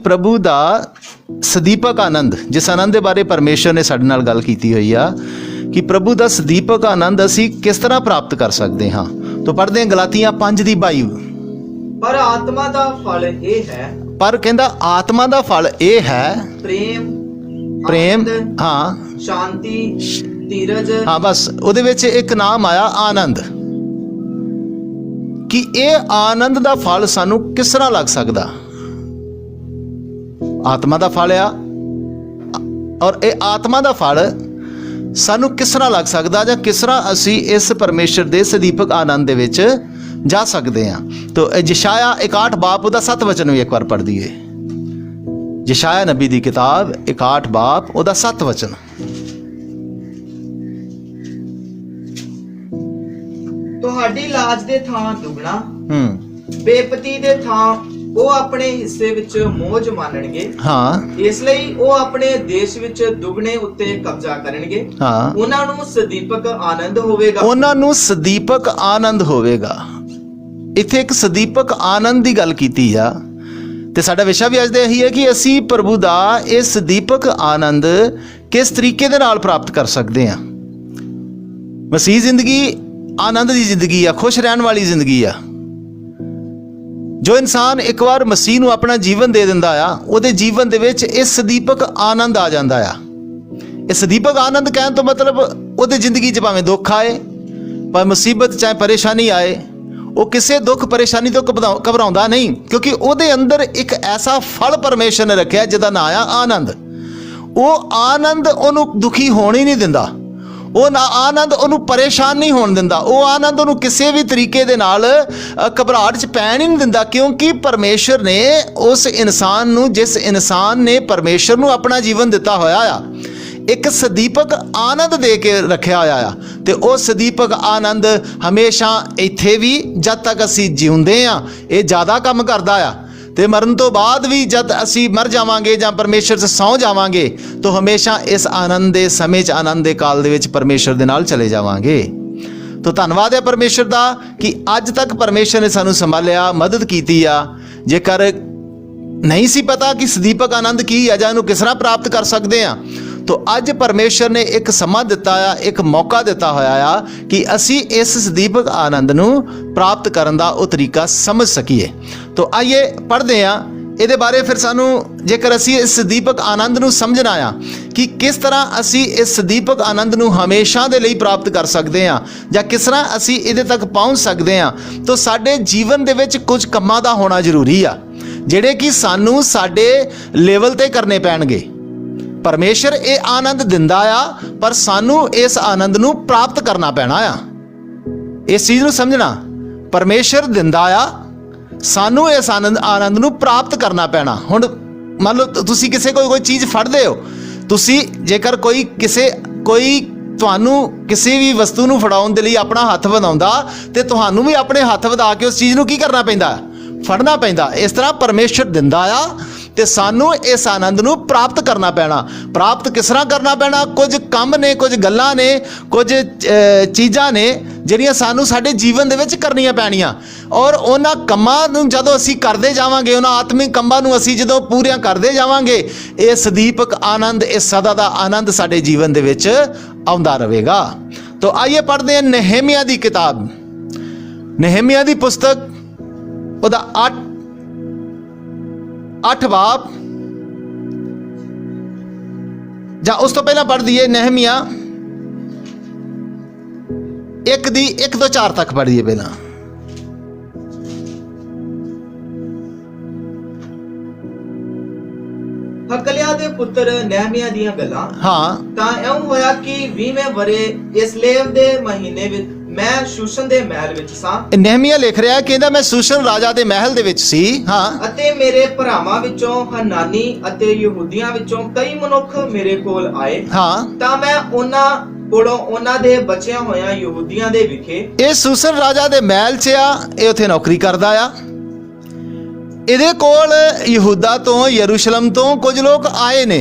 प्रभु दा सदीपक आनंद, जिस आनंद के बारे परमेश्वर ने साडे नाल गल कीती हुई आ कि प्रभु दा सदीपक आनंद असी किस तरह प्राप्त कर सकते हाँ। तो पढ़ते हैं गलातियां 5:22। पर आत्मा दा फल ये है, पर कहंदा आत्मा दा फल ये है प्रेम, प्रेम, आनंद, हाँ शांति, धीरज। हाँ, बस उहदे विच एक नाम आया आनंद, कि ये आनंद दा फल सानू किस तरह लग सकदा। आत्मा दा फल आ, और ये आत्मा दा फल सानू किस तरह लग सकदा, जां किस तरह असी इस परमेश्वर दे सदीपक आनंद दे विच जा सकते हैं। तो यशाया 61 बाप उहदा 7 वचन भी एक बार पढ़ दीए। यशाया नबी दी किताब 61 बाप उहदा 7 वचन। ਤੁਹਾਡੀ ਲਾਜ ਦੇ ਥਾਂ ਦੁਗਣਾ, ਬੇਪਤੀ ਦੇ ਥਾਂ ਉਹ ਆਪਣੇ ਹਿੱਸੇ ਵਿੱਚ ਮੋਜ ਮਾਣਨਗੇ। ਹਾਂ, ਇਸ ਲਈ ਉਹ ਆਪਣੇ ਦੇਸ਼ ਵਿੱਚ ਦੁਗਣੇ ਉੱਤੇ ਕਬਜ਼ਾ ਕਰਨਗੇ। ਹਾਂ, ਉਹਨਾਂ ਨੂੰ ਸਦੀਪਕ ਆਨੰਦ ਹੋਵੇਗਾ। ਉਹਨਾਂ ਨੂੰ ਸਦੀਪਕ ਆਨੰਦ ਹੋਵੇਗਾ। ਇੱਥੇ ਇੱਕ ਸਦੀਪਕ ਆਨੰਦ ਦੀ ਗੱਲ ਕੀਤੀ ਆ, ਤੇ ਸਾਡਾ ਵਿਸ਼ਾ ਵੀ ਅੱਜ ਦਾ ਇਹੀ ਹੈ ਕਿ ਅਸੀਂ ਪ੍ਰਭੂ ਦਾ ਇਹ ਸਦੀਪਕ ਆਨੰਦ ਕਿਸ ਤਰੀਕੇ ਦੇ ਨਾਲ ਪ੍ਰਾਪਤ ਕਰ ਸਕਦੇ ਹਾਂ। ਮਸੀਹ ਜ਼ਿੰਦਗੀ आनंद की जिंदगी आ, खुश रहने वाली जिंदगी आ। जो इंसान एक बार मसीह नूं अपना जीवन दे दिंदा आ, उहदे जीवन दे विच इस सदीपक आनंद आ जांदा आ। इस सदीपक आनंद कहण तो मतलब उहदे जिंदगी च भावें दुख आए, भावें मुसीबत चाहे परेशानी आए, वो किसी दुख परेशानी तो घबराउंदा नहीं, क्योंकि उहदे अंदर एक ऐसा फल परमेश्वर ने रखिया जिहदा नाम आ आनंद। वो आनंद उहनूं दुखी होण ही नहीं दिंदा, ਉਹ ਨਾ ਆਨੰਦ ਉਹਨੂੰ ਪਰੇਸ਼ਾਨ ਨਹੀਂ ਹੋਣ ਦਿੰਦਾ, ਉਹ ਆਨੰਦ ਉਹਨੂੰ ਕਿਸੇ ਵੀ ਤਰੀਕੇ ਦੇ ਨਾਲ ਘਬਰਾਹਟ 'ਚ ਪੈਣ ਹੀ ਨਹੀਂ ਦਿੰਦਾ, ਕਿਉਂਕਿ ਪਰਮੇਸ਼ਰ ਨੇ ਉਸ ਇਨਸਾਨ ਨੂੰ, ਜਿਸ ਇਨਸਾਨ ਨੇ ਪਰਮੇਸ਼ਰ ਨੂੰ ਆਪਣਾ ਜੀਵਨ ਦਿੱਤਾ ਹੋਇਆ ਆ, ਇੱਕ ਸਦੀਪਕ ਆਨੰਦ ਦੇ ਕੇ ਰੱਖਿਆ ਹੋਇਆ ਆ। ਤੇ ਉਹ ਸਦੀਪਕ ਆਨੰਦ ਹਮੇਸ਼ਾ ਇੱਥੇ ਵੀ ਜਦ ਤੱਕ ਅਸੀਂ ਜਿਉਂਦੇ ਆ ਇਹ ਜ਼ਿਆਦਾ ਕੰਮ ਕਰਦਾ ਆ, ਤੇ ਮਰਨ ਤੋਂ ਬਾਅਦ ਵੀ ਜਦ ਅਸੀਂ ਮਰ ਜਾਵਾਂਗੇ ਜਾਂ ਪਰਮੇਸ਼ਰ 'ਚ ਸੌਂ ਜਾਵਾਂਗੇ ਤਾਂ ਹਮੇਸ਼ਾ ਇਸ ਆਨੰਦ ਦੇ ਸਮੇਂ 'ਚ, ਆਨੰਦ ਦੇ ਕਾਲ ਦੇ ਵਿੱਚ ਪਰਮੇਸ਼ਰ ਦੇ ਨਾਲ ਚਲੇ ਜਾਵਾਂਗੇ। ਤਾਂ ਧੰਨਵਾਦ ਹੈ ਪਰਮੇਸ਼ਰ ਦਾ ਕਿ ਅੱਜ ਤੱਕ ਪਰਮੇਸ਼ਰ ਨੇ ਸਾਨੂੰ ਸੰਭਾਲਿਆ, ਮਦਦ ਕੀਤੀ ਆ। ਜੇਕਰ ਨਹੀਂ ਸੀ ਪਤਾ ਕਿ ਸਦੀਪਕ ਆਨੰਦ ਕੀ ਹੈ ਜਾਂ ਇਹਨੂੰ ਕਿਸ ਤਰ੍ਹਾਂ ਪ੍ਰਾਪਤ ਕਰ ਸਕਦੇ ਆ, तो अज परमेश्वर ने एक समा दिता आ, एक मौका दिता होया आ कि असी इस सदीपक आनंद नूं प्राप्त करन दा वो तरीका समझ सकीए। तो आइए पढ़ते हैं ਇਹਦੇ ਬਾਰੇ। ਫਿਰ ਸਾਨੂੰ ਜੇਕਰ ਅਸੀਂ ਇਸ ਸਦੀਪਕ ਆਨੰਦ ਨੂੰ ਸਮਝਣਾ ਆ ਕਿ ਕਿਸ ਤਰ੍ਹਾਂ ਅਸੀਂ ਇਸ ਸਦੀਪਕ ਆਨੰਦ ਨੂੰ ਹਮੇਸ਼ਾ ਦੇ ਲਈ ਪ੍ਰਾਪਤ ਕਰ ਸਕਦੇ ਹਾਂ ਜਾਂ ਕਿਸ ਤਰ੍ਹਾਂ ਅਸੀਂ ਇਹਦੇ ਤੱਕ ਪਹੁੰਚ ਸਕਦੇ ਹਾਂ, ਤਾਂ ਸਾਡੇ ਜੀਵਨ ਦੇ ਵਿੱਚ ਕੁਝ ਕੰਮਾਂ ਦਾ ਹੋਣਾ ਜ਼ਰੂਰੀ ਆ ਜਿਹੜੇ ਕਿ ਸਾਨੂੰ ਸਾਡੇ ਲੈਵਲ ਤੇ ਕਰਨੇ ਪੈਣਗੇ। परमेश्वर ये आनंद दिंदा आ, पर सानू इस आनंद नू प्राप्त करना पैना आ। इस चीज़ नू समझना, परमेश्वर दिंदा आ, सानू इस आनंद नू प्राप्त करना पैना। हुण मान लो तुसी किसी कोई चीज़ फड़दे हो, तुसी जेकर कोई तुहानू किसी भी वस्तु नू फड़ाउण दे लई अपना हत्थ वधाउंदा ते तुहानू भी अपने हत्थ वधा के उस चीज़ नू की करना पैंदा, फड़ना पैंदा। इस तरह परमेश्वर दिंदा आ ਤੇ ਸਾਨੂੰ ਇਸ ਆਨੰਦ ਨੂੰ ਪ੍ਰਾਪਤ ਕਰਨਾ ਪੈਣਾ। ਪ੍ਰਾਪਤ ਕਿਸ ਤਰ੍ਹਾਂ ਕਰਨਾ ਪੈਣਾ? ਕੁਝ ਕੰਮ ਨੇ, ਕੁਝ ਗੱਲਾਂ ਨੇ, ਕੁਝ ਚੀਜ਼ਾਂ ਨੇ ਜਿਹੜੀਆਂ ਸਾਨੂੰ ਸਾਡੇ ਜੀਵਨ ਦੇ ਵਿੱਚ ਕਰਨੀਆਂ ਪੈਣੀਆਂ, ਔਰ ਉਹਨਾਂ ਕੰਮਾਂ ਨੂੰ ਜਦੋਂ ਅਸੀਂ ਕਰਦੇ ਜਾਵਾਂਗੇ, ਉਹਨਾਂ ਆਤਮਿਕ ਕੰਮਾਂ ਨੂੰ ਅਸੀਂ ਜਦੋਂ ਪੂਰੀਆਂ ਕਰਦੇ ਜਾਵਾਂਗੇ, ਇਹ ਸਦੀਪਕ ਆਨੰਦ, ਇਹ ਸਦਾ ਦਾ ਆਨੰਦ ਸਾਡੇ ਜੀਵਨ ਦੇ ਵਿੱਚ ਆਉਂਦਾ ਰਹੇਗਾ। तो आइए पढ़ते हैं नहम्याह की किताब, नहम्याह की पुस्तक ਉਹਦਾ 8 ਬਾਬ, ਜਾਂ ਉਸ ਤੋਂ ਪਹਿਲਾਂ ਪੜ੍ਹ ਦਈਏ ਨਹਿਮੀਆਂ 1 ਤੋਂ 4 ਤੱਕ ਪੜ੍ਹ ਦਈਏ ਪਹਿਲਾਂ। ਹਕਲਿਆ ਦੇ ਪੁੱਤਰ ਨਹਿਮੀਆ ਦੀਆਂ ਗੱਲਾਂ। ਹਾਂ, ਤਾਂ ਇਉਂ ਹੋਇਆ ਕਿ 20ਵੇਂ ਵਰੇ ਇਸਲੇਵ ਦੇ ਮਹੀਨੇ ਵਿੱਚ ਮੈਂ ਸ਼ੂਸ਼ਨ ਦੇ ਮਹਿਲ ਵਿੱਚ ਸਾਂ। ਨਹਿਮੀਆ ਲਿਖ ਰਿਹਾ, ਕਹਿੰਦਾ ਮੈਂ ਸ਼ੂਸ਼ਨ ਰਾਜਾ ਦੇ ਮਹਿਲ ਦੇ ਵਿੱਚ ਸੀ। ਹਾਂ, ਅਤੇ ਮੇਰੇ ਭਰਾਵਾਂ ਵਿੱਚੋਂ ਹਨਾਨੀ ਅਤੇ ਯਹੂਦੀਆਂ ਵਿੱਚੋਂ ਕਈ ਮਨੁੱਖ ਮੇਰੇ ਕੋਲ ਆਏ। ਹਾਂ, ਤਾਂ ਮੈਂ ਉਹਨਾਂ ਕੋਲੋਂ ਉਹਨਾਂ ਦੇ ਬਚਿਆ ਹੋਇਆਂ ਯਹੂਦੀਆਂ ਦੇ ਵਿਖੇ, ਇਹ ਸ਼ੂਸ਼ਨ ਰਾਜਾ ਦੇ ਮਹਿਲ 'ਚ ਆ, ਇਹ ਉੱਥੇ ਨੌਕਰੀ ਕਰਦਾ ਆ। ਇਹਦੇ ਕੋਲ ਯਹੂਦਾ ਤੋਂ, ਯਰੂਸ਼ਲਮ ਤੋਂ ਕੁਝ ਲੋਕ ਆਏ ਨੇ।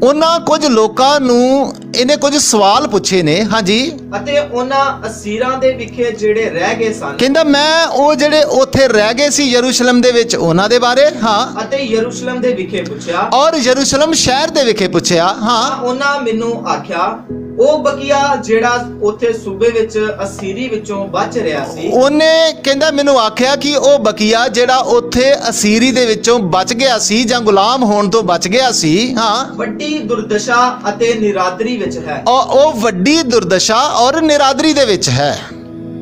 ਉਹਨਾਂ ਕੁਝ ਲੋਕਾਂ ਨੂੰ ਇਹਨੇ ਕੁਝ ਸਵਾਲ ਪੁੱਛੇ ਨੇ। ਹਾਂਜੀ, ਅਤੇ ਉਹਨਾਂ ਅਸੀਰਾਂ ਦੇ ਵਿਖੇ ਜਿਹੜੇ ਰਹਿ ਗਏ ਸਨ, ਕਹਿੰਦਾ ਮੈਂ ਉਹ ਜਿਹੜੇ ਉੱਥੇ ਰਹਿ ਗਏ ਸੀ ਯਰੂਸ਼ਲਮ ਦੇ ਵਿੱਚ ਉਹਨਾਂ ਦੇ ਬਾਰੇ, ਹਾਂ, ਅਤੇ ਯਰੂਸ਼ਲਮ ਦੇ ਵਿਖੇ ਪੁੱਛਿਆ, ਔਰ ਯਰੂਸ਼ਲਮ ਸ਼ਹਿਰ ਦੇ ਵਿਖੇ ਪੁੱਛਿਆ, ਹਾਂ। ਤਾਂ ਉਹਨਾਂ ਮੈਨੂੰ ਆਖਿਆ, ਉਹ ਬਕੀਆ ਜਿਹੜਾ ਉੱਥੇ ਸੂਬੇ ਵਿੱਚ ਅਸੀਰੀ ਵਿੱਚੋਂ ਬਚ ਰਿਹਾ ਸੀ, ਉਹਨੇ ਕਹਿੰਦਾ ਮੈਨੂੰ ਆਖਿਆ ਕਿ ਉਹ ਬਕੀਆ ਜਿਹੜਾ ਉੱਥੇ ਅਸੀਰੀ ਦੇ ਵਿੱਚੋਂ ਬਚ ਗਿਆ ਸੀ ਜਾਂ ਗੁਲਾਮ ਹੋਣ ਤੋਂ ਬਚ ਗਿਆ ਸੀ, ਹਾਂ, ਵੱਡੀ ਦੁਰਦਸ਼ਾ ਅਤੇ ਨਿਰਾਦਰੀ ਵਿੱਚ ਹੈ। ਉਹ ਵੱਡੀ ਦੁਰਦਸ਼ਾ ਔਰ ਨਿਰਾਦਰੀ ਦੇ ਵਿੱਚ ਹੈ।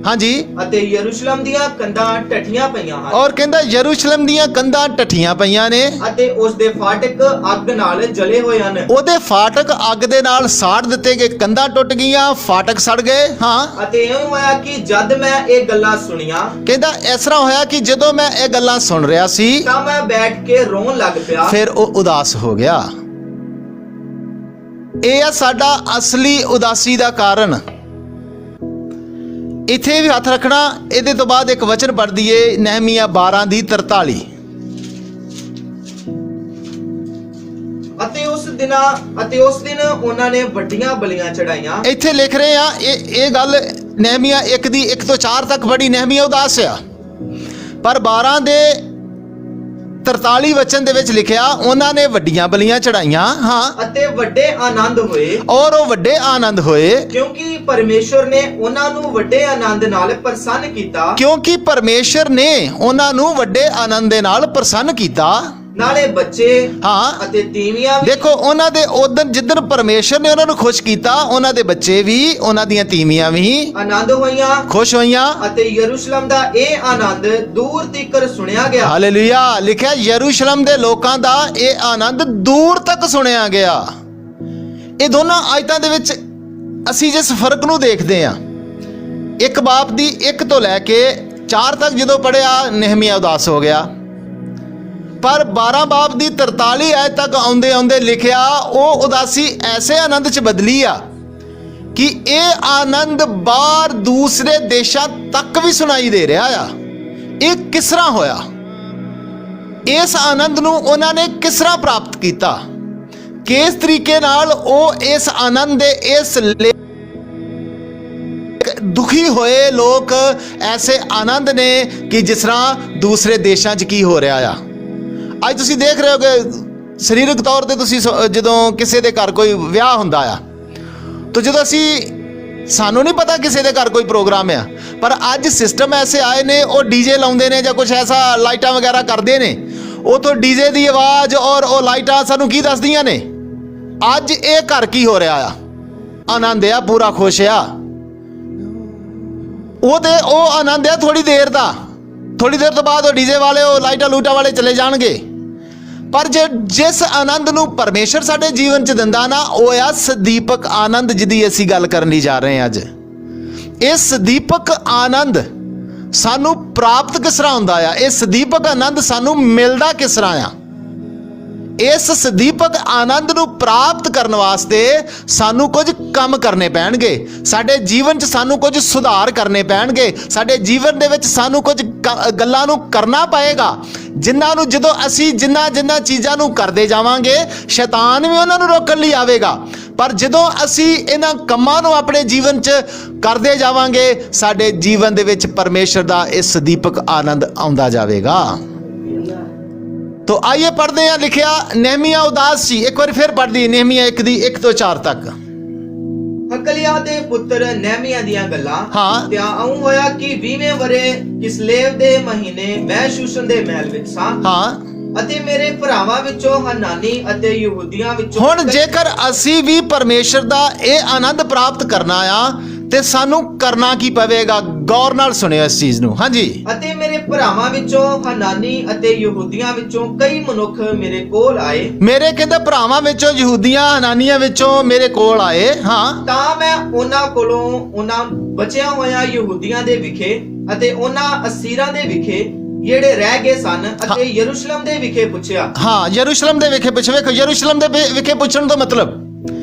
ਹਾਂਜੀ, ਅਤੇ ਯਰੂਸ਼ਲਮ ਦੀਆਂ ਕੰਧਾਂ ਢੱਠੀਆਂ ਪਈਆਂ ਹਨ, ਔਰ ਕਹਿੰਦਾ ਯਰੂਸ਼ਲਮ ਦੀਆਂ ਕੰਧਾਂ ਢੱਠੀਆਂ ਪਈਆਂ ਨੇ, ਅਤੇ ਉਸ ਦੇ ਫਾਟਕ ਅੱਗ ਨਾਲ ਜਲੇ ਹੋਏ ਹਨ। ਉਹਦੇ ਫਾਟਕ ਅੱਗ ਦੇ ਨਾਲ ਸਾੜ ਦਿੱਤੇ ਗਏ, ਕੰਧਾਂ ਟੁੱਟ ਗਈਆਂ, ਫਾਟਕ ਸੜ ਗਏ, ਹਾਂ। ਅਤੇ ਇਉਂ ਹੋਇਆ ਕਿ ਜਦ ਮੈਂ ਇਹ ਗੱਲਾਂ ਸੁਣੀਆਂ, ਕਹਿੰਦਾ ਇਸ ਤਰ੍ਹਾਂ ਹੋਇਆ ਕਿ ਜਦੋਂ ਮੈਂ ਇਹ ਗੱਲਾਂ ਸੁਣ ਰਿਹਾ ਸੀ ਤਾਂ ਮੈਂ ਬੈਠ ਕੇ ਰੋਣ ਲੱਗ ਪਿਆ। ਫਿਰ ਉਹ ਉਦਾਸ ਹੋ ਗਿਆ। ਇਹ ਆ ਸਾਡਾ ਅਸਲੀ ਉਦਾਸੀ ਦਾ ਕਾਰਨ। ਇੱਥੇ ਵੀ ਹੱਥ ਰੱਖਣਾ। ਇਹਦੇ ਤੋਂ ਬਾਅਦ ਇੱਕ ਵਚਨ ਪੜ੍ਹ ਦਈਏ, ਨਹਿਮੀਆ 12:43। ਅਤੇ ਉਸ ਦਿਨ ਉਹਨਾਂ ਨੇ ਵੱਡੀਆਂ ਬਲੀਆਂ ਚੜਾਈਆਂ। ਇੱਥੇ ਲਿਖ ਰਹੇ ਆ ਇਹ ਗੱਲ ਨਹਿਮੀਆ 1:1-4 ਤੱਕ ਪੜ੍ਹੀ। ਨਹਿਮੀਆ ਉਦਾਸ ਆ, ਪਰ 12 ਦੇ 43 ਵਚਨ ਦੇ ਵਿੱਚ ਲਿਖਿਆ ਉਹਨਾਂ ਨੇ ਵੱਡੀਆਂ ਬਲੀਆਂ ਚੜਾਈਆਂ, ਹਾਂ, ਅਤੇ ਵੱਡੇ ਆਨੰਦ ਹੋਏ, ਔਰ ਉਹ ਵੱਡੇ ਆਨੰਦ ਹੋਏ ਕਿਉਂਕਿ ਪਰਮੇਸ਼ਵਰ ਨੇ ਉਹਨਾਂ ਨੂੰ ਵੱਡੇ ਆਨੰਦ ਨਾਲ ਪ੍ਰਸੰਨ ਕੀਤਾ। ਕਿਉਂਕਿ ਪਰਮੇਸ਼ਰ ਨੇ ਉਹਨਾਂ ਨੂੰ ਵੱਡੇ ਆਨੰਦ ਦੇ ਨਾਲ ਪ੍ਰਸੰਨ ਕੀਤਾ। ਨਾਲੇ ਬੱਚੇ, ਹਾਂ, ਅਤੇ ਤੀਵੀਆਂ ਵੀ, ਦੇਖੋ ਉਹਨਾਂ ਦੇ ਉਦਨ ਜਿੱਦਨ ਪਰਮੇਸ਼ਰ ਨੇ ਉਹਨਾਂ ਨੂੰ ਖੁਸ਼ ਕੀਤਾ, ਉਹਨਾਂ ਦੇ ਬੱਚੇ ਵੀ, ਉਹਨਾਂ ਦੀਆਂ ਤੀਵੀਆਂ ਵੀ ਆਨੰਦ ਹੋਈਆਂ, ਖੁਸ਼ ਹੋਈਆਂ। ਅਤੇ ਯਰੂਸ਼ਲਮ ਦਾ ਇਹ ਆਨੰਦ ਦੂਰ ਤੀਕਰ ਸੁਣਿਆ ਗਿਆ। ਹਾਲੇਲੂਇਆ। ਲਿਖਿਆ ਯਰੂਸ਼ਲਮ ਦੇ ਲੋਕਾਂ ਦਾ ਇਹ ਆਨੰਦ ਦੂਰ ਤੱਕ ਸੁਣਿਆ ਗਿਆ। ਇਹ ਦੋਨਾਂ ਆਇਤਾਂ ਦੇ ਵਿੱਚ ਅਸੀਂ ਜਿਸ ਫਰਕ ਨੂੰ ਦੇਖਦੇ ਹਾਂ, ਇੱਕ ਬਾਪ ਦੀ 1 ਤੋਂ ਲੈ ਕੇ 4 ਤੱਕ ਜਦੋਂ ਪੜਿਆ ਨਹਿਮੀਆ ਉਦਾਸ ਹੋ ਗਿਆ, ਪਰ 12 ਬਾਬ ਦੀ 43 ਆਇਤ ਤੱਕ ਆਉਂਦੇ ਆਉਂਦੇ ਲਿਖਿਆ ਉਹ ਉਦਾਸੀ ਐਸੇ ਆਨੰਦ 'ਚ ਬਦਲੀ ਆ ਕਿ ਇਹ ਆਨੰਦ ਬਾਹਰ ਦੂਸਰੇ ਦੇਸ਼ਾਂ ਤੱਕ ਵੀ ਸੁਣਾਈ ਦੇ ਰਿਹਾ ਆ। ਇਹ ਕਿਸ ਤਰ੍ਹਾਂ ਹੋਇਆ? ਇਸ ਆਨੰਦ ਨੂੰ ਉਹਨਾਂ ਨੇ ਕਿਸ ਤਰ੍ਹਾਂ ਪ੍ਰਾਪਤ ਕੀਤਾ? ਕਿਸ ਤਰੀਕੇ ਨਾਲ ਉਹ ਇਸ ਆਨੰਦ ਦੇ ਇਸ ਦੁਖੀ ਹੋਏ ਲੋਕ ਐਸੇ ਆਨੰਦ ਨੇ ਕਿ ਜਿਸ ਤਰ੍ਹਾਂ ਦੂਸਰੇ ਦੇਸ਼ਾਂ 'ਚ ਕੀ ਹੋ ਰਿਹਾ ਆ। ਅੱਜ ਤੁਸੀਂ ਦੇਖ ਰਹੇ ਹੋ ਕਿ ਸਰੀਰਕ ਤੌਰ ਤੇ ਤੁਸੀਂ ਜਦੋਂ ਕਿਸੇ ਦੇ ਘਰ ਕੋਈ ਵਿਆਹ ਹੁੰਦਾ ਆ, ਤਾਂ ਜਦੋਂ ਸਾਨੂੰ ਨਹੀਂ ਪਤਾ ਕਿਸੇ ਦੇ ਘਰ ਕੋਈ ਪ੍ਰੋਗਰਾਮ ਆ, ਪਰ ਅੱਜ ਸਿਸਟਮ ਐਸੇ ਆਏ ਨੇ, ਉਹ ਡੀਜੇ ਲਾਉਂਦੇ ਨੇ ਜਾਂ ਕੁਝ ਐਸਾ ਲਾਈਟਾਂ ਵਗੈਰਾ ਕਰਦੇ ਨੇ, ਉਥੋਂ ਡੀਜੇ ਦੀ ਆਵਾਜ਼ ਔਰ ਉਹ ਲਾਈਟਾਂ ਸਾਨੂੰ ਕੀ ਦੱਸਦੀਆਂ ਨੇ ਅੱਜ ਇਹ ਘਰ ਕੀ ਹੋ ਰਿਹਾ ਆ। ਆਨੰਦ ਆ, ਪੂਰਾ ਖੁਸ਼ ਆ। ਉਹ ਆਨੰਦ ਆ ਥੋੜੀ ਦੇਰ ਦਾ, ਥੋੜੀ ਦੇਰ ਤੋਂ ਬਾਅਦ ਉਹ ਡੀਜੇ ਵਾਲੇ, ਉਹ ਲਾਈਟਾਂ ਲੂਟਾਂ ਵਾਲੇ ਚਲੇ ਜਾਣਗੇ। ਪਰ ਜਿਸ ਆਨੰਦ ਨੂੰ ਪਰਮੇਸ਼ਰ ਸਾਡੇ ਜੀਵਨ 'ਚ ਦਿੰਦਾ ਨਾ, ਉਹ ਆ ਸਦੀਪਕ ਆਨੰਦ, ਜਿਹਦੀ ਅਸੀਂ ਗੱਲ ਕਰਨ ਲਈ ਜਾ ਰਹੇ ਹਾਂ ਅੱਜ। ਇਹ ਸਦੀਪਕ ਆਨੰਦ ਸਾਨੂੰ ਪ੍ਰਾਪਤ ਕਿਸ ਤਰ੍ਹਾਂ ਹੁੰਦਾ ਆ? ਇਹ ਸਦੀਪਕ ਆਨੰਦ ਸਾਨੂੰ ਮਿਲਦਾ ਕਿਸ ਤਰ੍ਹਾਂ ਆ? ਇਸ ਸਦੀਪਕ ਆਨੰਦ ਨੂੰ ਪ੍ਰਾਪਤ ਕਰਨ ਵਾਸਤੇ ਸਾਨੂੰ ਕੁਝ ਕੰਮ ਕਰਨੇ ਪੈਣਗੇ। ਸਾਡੇ ਜੀਵਨ 'ਚ ਸਾਨੂੰ ਕੁਝ ਸੁਧਾਰ ਕਰਨੇ ਪੈਣਗੇ। ਸਾਡੇ ਜੀਵਨ ਦੇ ਵਿੱਚ ਸਾਨੂੰ ਕੁਝ ਗੱਲਾਂ ਨੂੰ ਕਰਨਾ ਪਏਗਾ, ਜਿਨ੍ਹਾਂ ਨੂੰ ਜਦੋਂ ਅਸੀਂ ਜਿਨ੍ਹਾਂ ਚੀਜ਼ਾਂ ਨੂੰ ਕਰਦੇ ਜਾਵਾਂਗੇ, ਸ਼ੈਤਾਨ ਵੀ ਉਹਨਾਂ ਨੂੰ ਰੋਕਣ ਲਈ ਆਵੇਗਾ। ਪਰ ਜਦੋਂ ਅਸੀਂ ਇਹਨਾਂ ਕੰਮਾਂ ਨੂੰ ਆਪਣੇ ਜੀਵਨ 'ਚ ਕਰਦੇ ਜਾਵਾਂਗੇ, ਸਾਡੇ ਜੀਵਨ ਦੇ ਵਿੱਚ ਪਰਮੇਸ਼ਰ ਦਾ ਇਹ ਸਦੀਪਕ ਆਨੰਦ ਆਉਂਦਾ ਜਾਵੇਗਾ। तो आइए पढ़ते हैं। लिखिया नहमिया उदास सी। एक बार फिर पढ़ दी नहमिया 1:1-4 तक। ਹਕਲਿਆ ਦੇ ਪੁੱਤਰ ਨਹਿਮੀਆ ਦੀਆਂ ਗੱਲਾਂ। ਹਾਂ। ਤੇ ਆਉਂ ਹੋਇਆ ਕਿ 20ਵੇਂ ਵਰੇ ਕਿਸਲੇਵ ਦੇ ਮਹੀਨੇ ਮੈਂ ਸ਼ੂਸ਼ਨ ਦੇ ਮਹਿਲ ਵਿੱਚ ਸਾਂ। ਹਾਂ। ਅਤੇ ਮੇਰੇ ਭਰਾਵਾਂ ਵਿੱਚੋਂ ਹਨਾਨੀ ਅਤੇ ਯਹੂਦੀਆਂ ਵਿੱਚੋਂ ਹੁਣ ਜੇਕਰ ਅਸੀਂ ਵੀ ਪਰਮੇਸ਼ਰ ਦਾ ਇਹ ਆਨੰਦ ਪ੍ਰਾਪਤ ਕਰਨਾ ਆ ਤੇ ਸਾਨੂੰ ਕਰਨਾ ਕੀ ਪਵੇਗਾ? ਗੌਰ ਨਾਲ ਸੁਣਿਓ ਇਸ ਚੀਜ਼ ਨੂੰ। ਹਾਂਜੀ। ਅਤੇ ਮੇਰੇ ਭਰਾਵਾਂ ਵਿੱਚੋਂ ਹਨਾਨੀ ਅਤੇ ਯਹੂਦੀਆਂ ਵਿੱਚੋਂ ਕਈ ਮਨੁੱਖ ਮੇਰੇ ਕੋਲ ਆਏ। ਮੇਰੇ ਕਹਿੰਦੇ ਭਰਾਵਾਂ ਵਿੱਚੋਂ, ਯਹੂਦੀਆਂ ਹਨਾਨੀਆਂ ਵਿੱਚੋਂ ਮੇਰੇ ਕੋਲ ਆਏ। ਹਾਂ। ਤਾਂ ਮੈਂ ਉਹਨਾਂ ਕੋਲੋਂ ਉਹਨਾਂ ਬਚਿਆ ਹੋਇਆ ਯਹੂਦੀਆਂ ਦੇ ਵਿਖੇ ਅਤੇ ਉਹਨਾਂ ਅਸੀਰਾਂ ਦੇ ਵਿਖੇ ਜਿਹੜੇ ਰਹਿ ਗਏ ਸਨ ਅਤੇ ਯਰੂਸ਼ਲਮ ਦੇ ਵਿਖੇ ਪੁੱਛਿਆ। ਹਾਂ, ਯਰੂਸ਼ਲਮ ਦੇ ਵਿਖੇ ਪੁੱਛ। ਵੇਖੋ, ਯਰੂਸ਼ਲਮ ਦੇ ਵਿਖੇ ਪੁੱਛਣ ਦਾ ਮਤਲਬ,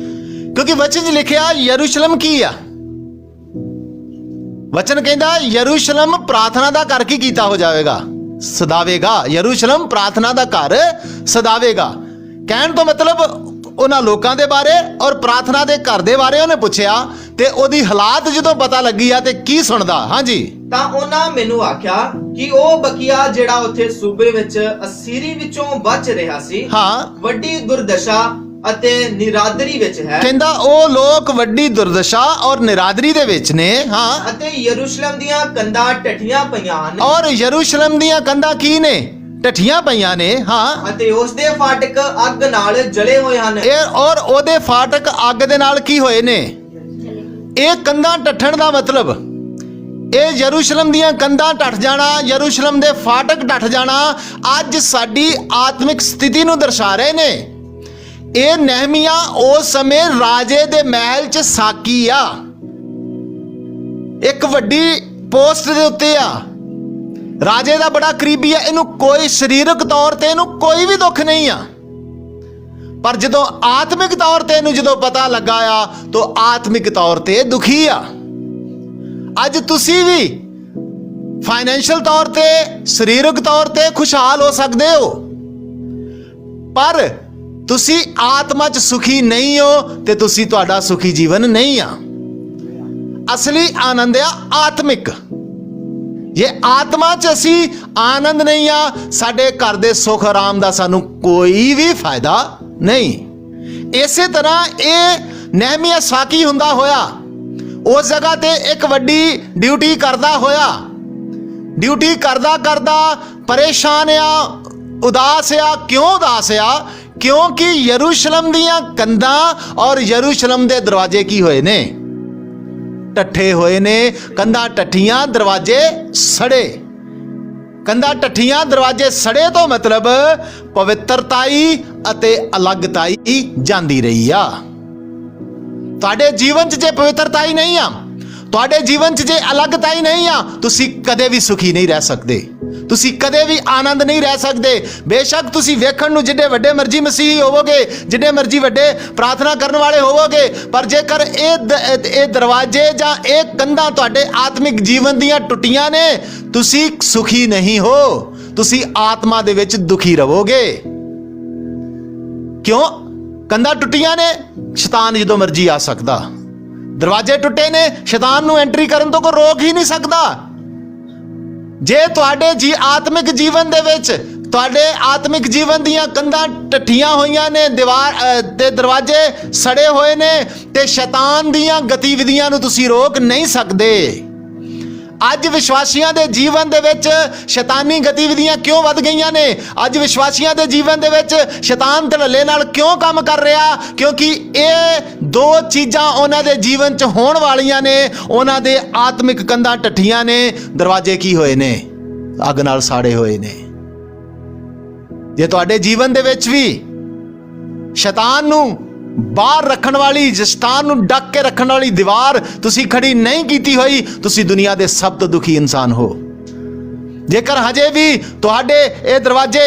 ਕਿਉਂਕਿ ਵਚਨ 'ਚ ਲਿਖਿਆ ਯਰੂਸ਼ਲਮ ਕੀ ਆ? ਵਚਨ ਕਹਿੰਦਾ ਯਰੂਸ਼ਲਮ ਪ੍ਰਾਰਥਨਾ ਦਾ ਘਰ ਕੀ ਕੀਤਾ ਹੋ ਜਾਵੇਗਾ? ਸਦਾਵੇਗਾ। ਯਰੂਸ਼ਲਮ ਪ੍ਰਾਰਥਨਾ ਦਾ ਘਰ ਸਦਾਵੇਗਾ। ਕਹਿਣ ਤੋਂ ਮਤਲਬ ਉਹਨਾਂ ਲੋਕਾਂ ਦੇ ਬਾਰੇ ਔਰ ਪ੍ਰਾਰਥਨਾ ਦੇ ਘਰ ਦੇ ਬਾਰੇ ਉਹਨੇ ਪੁੱਛਿਆ ਤੇ ਉਹਦੀ ਹਾਲਾਤ ਜਦੋਂ ਪਤਾ ਲੱਗੀ ਆ ਤੇ ਕੀ ਸੁਣਦਾ। ਹਾਂਜੀ, ਤਾਂ ਉਹਨਾਂ ਮੈਨੂੰ ਆਖਿਆ ਕਿ ਉਹ ਬਕੀਆ ਜਿਹੜਾ ਉੱਥੇ ਸੂਬੇ ਵਿੱਚ ਅਸੀਰੀ ਵਿੱਚੋਂ ਬਚ ਰਿਹਾ ਸੀ, ਹਾਂ, ਵੱਡੀ ਦੁਰਦਸ਼ਾ ਅਤੇ ਨਿਰਾਦਰੀ ਵਿੱਚ ਹੈ। ਕਹਿੰਦਾ ਉਹ ਲੋਕ ਵੱਡੀ ਦੁਰਦਸ਼ਾ ਔਰ ਨਿਰਾਦਰੀ ਦੇ ਵਿੱਚ ਨੇ। ਹਾਂ, ਅਤੇ ਯਰੂਸ਼ਲਮ ਦੀਆਂ ਕੰਧਾਂ ਟੱਟੀਆਂ ਪਈਆਂ ਹਨ, ਔਰ ਯਰੂਸ਼ਲਮ ਦੀਆਂ ਕੰਧਾਂ ਕੀ ਨੇ? ਟੱਠੀਆਂ ਪਈਆਂ ਨੇ। ਹਾਂ, ਅਤੇ ਉਸ ਦੇ ਫਾਟਕ ਅੱਗ ਨਾਲ ਜਲੇ ਹੋਏ ਹਨ। ਇਹ ਔਰ ਉਹਦੇ ਫਾਟਕ ਅੱਗ ਦੇ ਨਾਲ ਕੀ ਹੋਏ ਨੇ? ਇਹ ਕੰਧਾਂ ਟੱਠਣ ਦਾ ਮਤਲਬ ਇਹ ਯਰੂਸ਼ਲਮ ਦੀਆਂ ਕੰਧਾਂ ਟੱਟ ਜਾਣਾ, ਯਰੂਸ਼ਲਮ ਦੇ ਫਾਟਕ ਟੱਟ ਜਾਣਾ ਅੱਜ ਸਾਡੀ ਆਤਮਿਕ ਸਥਿਤੀ ਨੂੰ ਦਰਸਾ ਰਹੇ ਨੇ। ਇਹ ਨਹਿਮੀਆ ਉਸ ਸਮੇਂ ਰਾਜੇ ਦੇ ਮਹਿਲ 'ਚ ਸਾਕੀ ਆ, ਇੱਕ ਵੱਡੀ ਪੋਸਟ ਦੇ ਉੱਤੇ ਆ, ਰਾਜੇ ਦਾ ਬੜਾ ਕਰੀਬੀ ਆ। ਇਹਨੂੰ ਕੋਈ ਸਰੀਰਕ ਤੌਰ ਤੇ ਇਹਨੂੰ ਕੋਈ ਵੀ ਦੁੱਖ ਨਹੀਂ ਆ, ਪਰ ਜਦੋਂ ਆਤਮਿਕ ਤੌਰ ਤੇ ਇਹਨੂੰ ਜਦੋਂ ਪਤਾ ਲੱਗਾ ਆ ਤਾਂ ਆਤਮਿਕ ਤੌਰ ਤੇ ਦੁਖੀ ਆ। ਅੱਜ ਤੁਸੀਂ ਵੀ ਫਾਈਨੈਂਸ਼ੀਅਲ ਤੌਰ ਤੇ, ਸਰੀਰਕ ਤੌਰ ਤੇ ਖੁਸ਼ਹਾਲ ਹੋ ਸਕਦੇ ਹੋ, ਪਰ ਤੁਸੀਂ ਆਤਮਾ 'ਚ ਸੁਖੀ ਨਹੀਂ ਹੋ ਤੇ ਤੁਸੀਂ ਤੁਹਾਡਾ ਸੁਖੀ ਜੀਵਨ ਨਹੀਂ ਆ। ਅਸਲੀ ਆਨੰਦ ਆ ਆਤਮਿਕ। ਜੇ ਆਤਮਾ 'ਚ ਅਸੀਂ ਆਨੰਦ ਨਹੀਂ ਆ, ਸਾਡੇ ਘਰ ਦੇ ਸੁਖ ਆਰਾਮ ਦਾ ਸਾਨੂੰ ਕੋਈ ਵੀ ਫਾਇਦਾ ਨਹੀਂ। ਇਸੇ ਤਰ੍ਹਾਂ ਇਹ ਨਹਿਮੀਆ ਸਾਕੀ ਹੁੰਦਾ ਹੋਇਆ ਉਸ ਜਗ੍ਹਾ ਤੇ ਇੱਕ ਵੱਡੀ ਡਿਊਟੀ ਕਰਦਾ ਹੋਇਆ, ਡਿਊਟੀ ਕਰਦਾ ਕਰਦਾ ਪਰੇਸ਼ਾਨ ਆ, ਉਦਾਸ ਆ। ਕਿਉਂ ਉਦਾਸ ਆ? ਕਿਉਂਕਿ ਯਰੂਸ਼ਲਮ ਦੀਆਂ ਕੰਧਾਂ ਔਰ ਯਰੂਸ਼ਲਮ ਦੇ ਦਰਵਾਜ਼ੇ ਕੀ ਹੋਏ ਨੇ? ਟੱਠੇ ਹੋਏ ਨੇ। ਕੰਧਾਂ ਟੱਠੀਆਂ, ਦਰਵਾਜ਼ੇ ਸੜੇ। ਕੰਧਾਂ ਟੱਠੀਆਂ, ਦਰਵਾਜ਼ੇ ਸੜੇ ਤੋਂ ਮਤਲਬ ਪਵਿੱਤਰਤਾਈ ਅਤੇ ਅਲੱਗਤਾਈ ਜਾਂਦੀ ਰਹੀ ਆ। ਤੁਹਾਡੇ ਜੀਵਨ 'ਚ ਜੇ ਪਵਿੱਤਰਤਾਈ ਨਹੀਂ ਆ, ਤੁਹਾਡੇ ਜੀਵਨ 'ਚ ਜੇ ਅਲੱਗਤਾਈ ਨਹੀਂ ਆ, ਤੁਸੀਂ ਕਦੇ ਵੀ ਸੁਖੀ ਨਹੀਂ ਰਹਿ ਸਕਦੇ, ਤੁਸੀਂ ਕਦੇ ਵੀ ਆਨੰਦ ਨਹੀਂ ਰਹਿ ਸਕਦੇ। ਬੇਸ਼ੱਕ ਤੁਸੀਂ ਵੇਖਣ ਨੂੰ ਜਿੱਡੇ ਵੱਡੇ ਮਰਜ਼ੀ ਮਸੀਹੀ ਹੋਵੋਗੇ, ਜਿੱਡੇ ਮਰਜ਼ੀ ਵੱਡੇ ਪ੍ਰਾਰਥਨਾ ਕਰਨ ਵਾਲੇ ਹੋਵੋਗੇ, ਪਰ ਜੇਕਰ ਇਹ ਦਰਵਾਜ਼ੇ ਜਾਂ ਇਹ ਕੰਧਾਂ ਤੁਹਾਡੇ ਆਤਮਿਕ ਜੀਵਨ ਦੀਆਂ ਟੁੱਟੀਆਂ ਨੇ, ਤੁਸੀਂ ਸੁਖੀ ਨਹੀਂ ਹੋ, ਤੁਸੀਂ ਆਤਮਾ ਦੇ ਵਿੱਚ ਦੁਖੀ ਰਹੋਗੇ। ਕਿਉਂ? ਕੰਧਾਂ ਟੁੱਟੀਆਂ ਨੇ, ਸ਼ੈਤਾਨ ਜਦੋਂ ਮਰਜ਼ੀ ਆ ਸਕਦਾ। ਦਰਵਾਜ਼ੇ ਟੁੱਟੇ ਨੇ, ਸ਼ੈਤਾਨ ਨੂੰ ਐਂਟਰੀ ਕਰਨ ਤੋਂ ਕੋਈ ਰੋਕ ਹੀ ਨਹੀਂ ਸਕਦਾ। ਜੇ ਤੁਹਾਡੇ ਆਤਮਿਕ ਜੀਵਨ ਦੇ ਵਿੱਚ, ਤੁਹਾਡੇ ਆਤਮਿਕ ਜੀਵਨ ਦੀਆਂ ਕੰਧਾਂ ਟੱਠੀਆਂ ਹੋਈਆਂ ਨੇ, ਦੀਵਾਰ ਤੇ ਦਰਵਾਜ਼ੇ ਸੜੇ ਹੋਏ ਨੇ, ਤੇ ਸ਼ੈਤਾਨ ਦੀਆਂ ਗਤੀਵਿਧੀਆਂ ਨੂੰ ਤੁਸੀਂ ਰੋਕ ਨਹੀਂ ਸਕਦੇ। ਅੱਜ ਵਿਸ਼ਵਾਸੀਆਂ ਦੇ ਜੀਵਨ ਦੇ ਵਿੱਚ ਸ਼ੈਤਾਨੀ ਗਤੀਵਿਧੀਆਂ ਕਿਉਂ ਵੱਧ ਗਈਆਂ ਨੇ? ਅੱਜ ਵਿਸ਼ਵਾਸੀਆਂ ਦੇ ਜੀਵਨ ਦੇ ਵਿੱਚ ਸ਼ੈਤਾਨ ਧੜੱਲੇ ਨਾਲ ਕਿਉਂ ਕੰਮ ਕਰ ਰਿਹਾ? ਕਿਉਂਕਿ ਇਹ ਦੋ ਚੀਜ਼ਾਂ ਉਹਨਾਂ ਦੇ ਜੀਵਨ 'ਚ ਹੋਣ ਵਾਲੀਆਂ ਨੇ। ਉਹਨਾਂ ਦੇ ਆਤਮਿਕ ਕੰਧਾਂ ਟੱਠੀਆਂ ਨੇ, ਦਰਵਾਜ਼ੇ ਕੀ ਹੋਏ ਨੇ? ਅੱਗ ਨਾਲ ਸਾੜੇ ਹੋਏ ਨੇ। ਜੇ ਤੁਹਾਡੇ ਜੀਵਨ ਦੇ ਵਿੱਚ ਵੀ ਸ਼ੈਤਾਨ ਨੂੰ ਬਾਹਰ ਰੱਖਣ ਵਾਲੀ, ਸ਼ੈਤਾਨ ਨੂੰ ਡੱਕ ਕੇ ਰੱਖਣ ਵਾਲੀ ਦੀਵਾਰ ਤੁਸੀਂ ਖੜੀ ਨਹੀਂ ਕੀਤੀ ਹੋਈ, ਤੁਸੀਂ ਦੁਨੀਆ ਦੇ ਸਭ ਤੋਂ ਦੁਖੀ ਇਨਸਾਨ ਹੋ। ਜੇਕਰ ਹਜੇ ਵੀ ਤੁਹਾਡੇ ਇਹ ਦਰਵਾਜ਼ੇ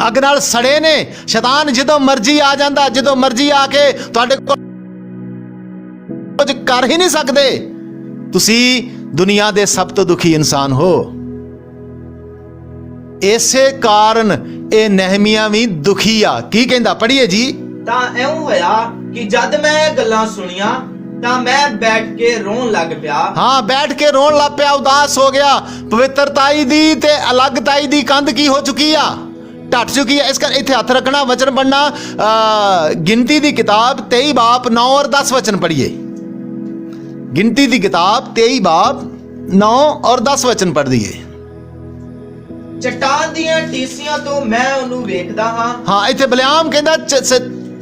ਅੱਗ ਨਾਲ ਸੜੇ ਨੇ, ਸ਼ੈਤਾਨ ਜਦੋਂ ਮਰਜ਼ੀ ਆ ਜਾਂਦਾ, ਜਦੋਂ ਮਰਜ਼ੀ ਆ ਕੇ ਤੁਹਾਡੇ ਕੋਲ ਕੁਝ ਕਰ ਹੀ ਨਹੀਂ ਸਕਦੇ, ਤੁਸੀਂ ਦੁਨੀਆ ਦੇ ਸਭ ਤੋਂ ਦੁਖੀ ਇਨਸਾਨ ਹੋ। ਇਸੇ ਕਾਰਨ ਇਹ ਨਹਿਮੀਆ ਵੀ ਦੁਖੀ ਆ। ਕੀ ਕਹਿੰਦਾ? ਪੜ੍ਹੀਏ ਜੀ। ਤਾਂ ਇਉਂ ਹੋਇਆ ਕਿ ਜਦ ਮੈਂ ਇਹ ਗੱਲਾਂ ਸੁਣੀਆਂ ਤਾਂ ਮੈਂ ਬੈਠ ਕੇ ਰੋਣ ਲੱਗ ਪਿਆ। ਹਾਂ, ਬੈਠ ਕੇ ਰੋਣ ਲੱਗ ਪਿਆ, ਉਦਾਸ ਹੋ ਗਿਆ। ਪਵਿੱਤਰਤਾਈ ਦੀ ਤੇ ਅਲੱਗਤਾਈ ਦੀ ਕੰਧ ਕੀ ਹੋ ਚੁੱਕੀ ਆ? ਟੱਟ ਚੁੱਕੀ ਹੈ। ਇਸ ਕਰ ਇੱਥੇ ਹੱਥ ਰੱਖਣਾ, ਵਚਨ ਪੜ੍ਹਨਾ। ਗਿਣਤੀ ਦੀ ਕਿਤਾਬ 23 ਬਾਬ 9 ਔਰ 10 ਵਚਨ ਪੜ੍ਹੀਏ। ਗਿਣਤੀ ਦੀ ਕਿਤਾਬ 23 ਬਾਬ 9 ਔਰ 10 ਵਚਨ ਪੜ੍ਹ ਦਈਏ। ਚਟਾਨ ਦੀਆਂ ਟੀਸੀਆਂ ਤੋਂ ਮੈਂ ਉਹਨੂੰ ਵੇਖਦਾ ਹਾਂ। ਹਾਂ, ਇੱਥੇ ਬਲਿਆਮ ਕਹਿੰਦਾ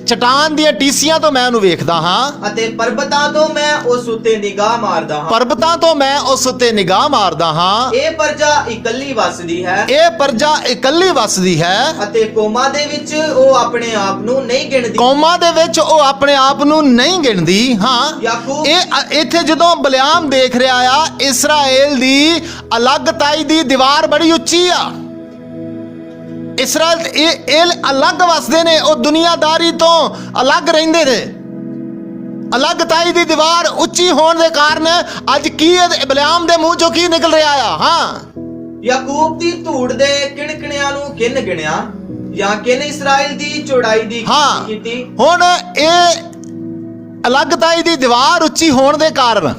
ਚਟਾਨ ਦੀਆਂ ਟੀਸੀਆਂ ਤੋਂ ਮੈਂ ਉਹਨੂੰ ਵੇਖਦਾ ਹਾਂ, ਅਤੇ ਪਰਬਤਾਂ ਤੋਂ ਮੈਂ ਉਸ ਉੱਤੇ ਨਿਗਾਹ ਮਾਰਦਾ ਹਾਂ। ਪਰਬਤਾਂ ਤੋਂ ਮੈਂ ਉਸ ਉੱਤੇ ਨਿਗਾਹ ਮਾਰਦਾ ਹਾਂ। ਇਹ ਪਰਜਾ ਇਕੱਲੀ ਵਸਦੀ ਹੈ, ਇਹ ਪਰਜਾ ਇਕੱਲੀ ਵਸਦੀ ਹੈ, ਅਤੇ ਕੌਮਾਂ ਦੇ ਵਿੱਚ ਉਹ ਆਪਣੇ ਆਪ ਨੂੰ ਨਹੀਂ ਗਿਣਦੀ। ਕੌਮਾਂ ਦੇ ਵਿੱਚ ਉਹ ਆਪਣੇ ਆਪ ਨੂੰ ਨਹੀਂ ਗਿਣਦੀ। ਹਾਂ, ਇਹ ਇੱਥੇ ਜਦੋਂ ਬਲਿਆਮ ਦੇਖ ਰਿਹਾ ਆ, ਇਸਰਾਏਲ ਦੀ ਅਲੱਗਤਾਈ ਦੀ ਦੀਵਾਰ ਬੜੀ ਉੱਚੀ ਆ। ਇਸਰਾਏਲ ਇਹ ਅਲੱਗ ਵਸਦੇ ਨੇ, ਉਹ ਦੁਨੀਆਦਾਰੀ ਤੋਂ ਅਲੱਗ ਰਹਿੰਦੇ ਨੇ। ਅਲੱਗਤਾਈ ਦੀ ਦੀਵਾਰ ਉੱਚੀ ਹੋਣ ਦੇ ਕਾਰਨ ਅੱਜ ਕੀ ਬਲਿਆਮ ਦੇ ਮੂੰਹ ਚੋਂ ਕੀ ਨਿਕਲ ਰਿਹਾ ਆ? ਹਾਂ, ਯਾਕੂਬ ਦੀ ਧੂੜ ਦੇ ਕਿਣਕਿਣਿਆਂ ਨੂੰ ਕਿੰਨ ਗਿਣਿਆ, ਜਾਂ ਕਿਨ ਇਸਰਾਇਲ ਦੀ ਚੌੜਾਈ ਦੀ ਹਾਂ ਕੀਤੀ। ਹੁਣ ਇਹ ਅਲੱਗਤਾਈ ਦੀ ਦੀਵਾਰ ਉੱਚੀ ਹੋਣ ਦੇ ਕਾਰਨ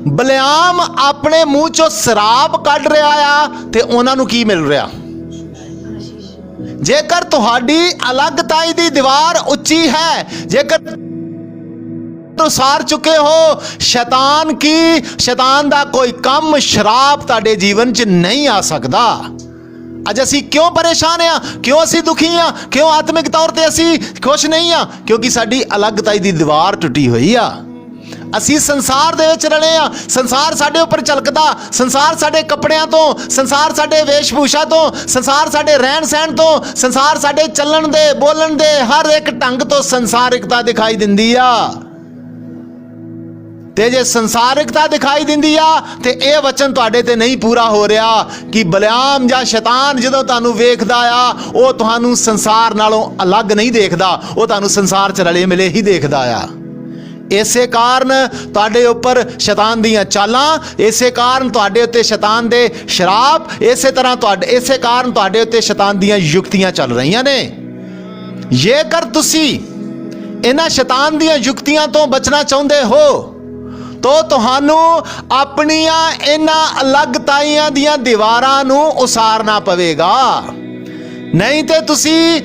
ਬਲਿਆਮ ਆਪਣੇ ਮੂੰਹ ਚੋਂ ਸ਼ਰਾਬ ਕੱਢ ਰਿਹਾ ਆ ਤੇ ਉਹਨਾਂ ਨੂੰ ਕੀ ਮਿਲ ਰਿਹਾ? ਜੇਕਰ ਤੁਹਾਡੀ ਅਲੱਗਤਾਈ ਦੀ ਦੀਵਾਰ ਉੱਚੀ ਹੈ, ਜੇਕਰ ਸਾਰ ਚੁੱਕੇ ਹੋ ਸ਼ੈਤਾਨ ਦਾ ਕੋਈ ਕੰਮ ਸ਼ਰਾਬ ਤੁਹਾਡੇ ਜੀਵਨ 'ਚ ਨਹੀਂ ਆ ਸਕਦਾ। ਅੱਜ ਅਸੀਂ ਕਿਉਂ ਪਰੇਸ਼ਾਨ ਆ, ਕਿਉਂ ਅਸੀਂ ਦੁਖੀ ਆ, ਕਿਉਂ ਆਤਮਿਕ ਤੌਰ ਤੇ ਅਸੀਂ ਖੁਸ਼ ਨਹੀਂ ਆ? ਕਿਉਂਕਿ ਸਾਡੀ ਅਲੱਗਤਾਈ ਦੀ ਦੀਵਾਰ ਟੁੱਟੀ ਹੋਈ ਆ। ਅਸੀਂ ਸੰਸਾਰ ਦੇ ਵਿੱਚ ਰਲੇ ਆ, ਸੰਸਾਰ ਸਾਡੇ ਉੱਪਰ ਝਲਕਦਾ, ਸੰਸਾਰ ਸਾਡੇ ਕੱਪੜਿਆਂ ਤੋਂ, ਸੰਸਾਰ ਸਾਡੇ ਵੇਸ਼ਭੂਸ਼ਾ ਤੋਂ, ਸੰਸਾਰ ਸਾਡੇ ਰਹਿਣ ਸਹਿਣ ਤੋਂ, ਸੰਸਾਰ ਸਾਡੇ ਚੱਲਣ ਦੇ ਬੋਲਣ ਦੇ ਹਰ ਇੱਕ ਢੰਗ ਤੋਂ ਸੰਸਾਰਿਕਤਾ ਦਿਖਾਈ ਦਿੰਦੀ ਆ। ਤੇ ਜੇ ਸੰਸਾਰਿਕਤਾ ਦਿਖਾਈ ਦਿੰਦੀ ਆ ਤੇ ਇਹ ਵਚਨ ਤੁਹਾਡੇ ਤੇ ਨਹੀਂ ਪੂਰਾ ਹੋ ਰਿਹਾ ਕਿ ਬਲਿਆਮ ਜਾਂ ਸ਼ੈਤਾਨ ਜਦੋਂ ਤੁਹਾਨੂੰ ਵੇਖਦਾ ਆ ਉਹ ਤੁਹਾਨੂੰ ਸੰਸਾਰ ਨਾਲੋਂ ਅਲੱਗ ਨਹੀਂ ਦੇਖਦਾ, ਉਹ ਤੁਹਾਨੂੰ ਸੰਸਾਰ 'ਚ ਰਲੇ ਮਿਲੇ ਹੀ ਦੇਖਦਾ ਆ। ਇਸੇ ਕਾਰਨ ਤੁਹਾਡੇ ਉੱਪਰ ਸ਼ੈਤਾਨ ਦੀਆਂ ਚਾਲਾਂ, ਇਸੇ ਕਾਰਨ ਤੁਹਾਡੇ ਉੱਤੇ ਸ਼ੈਤਾਨ ਦੇ ਸ਼ਰਾਪ, ਇਸੇ ਕਾਰਨ ਤੁਹਾਡੇ ਉੱਤੇ ਸ਼ੈਤਾਨ ਦੀਆਂ ਯੁਕਤੀਆਂ ਚੱਲ ਰਹੀਆਂ ਨੇ। ਜੇਕਰ ਤੁਸੀਂ ਇਹਨਾਂ ਸ਼ੈਤਾਨ ਦੀਆਂ ਯੁਕਤੀਆਂ ਤੋਂ ਬਚਣਾ ਚਾਹੁੰਦੇ ਹੋ ਤੋ ਤੁਹਾਨੂੰ ਆਪਣੀਆਂ ਇਹਨਾਂ ਅਲੱਗਤਾਈਆਂ ਦੀਆਂ ਦੀਵਾਰਾਂ ਨੂੰ ਉਸਾਰਨਾ ਪਵੇਗਾ। ਨਹੀਂ ਤੇ ਤੁਸੀਂ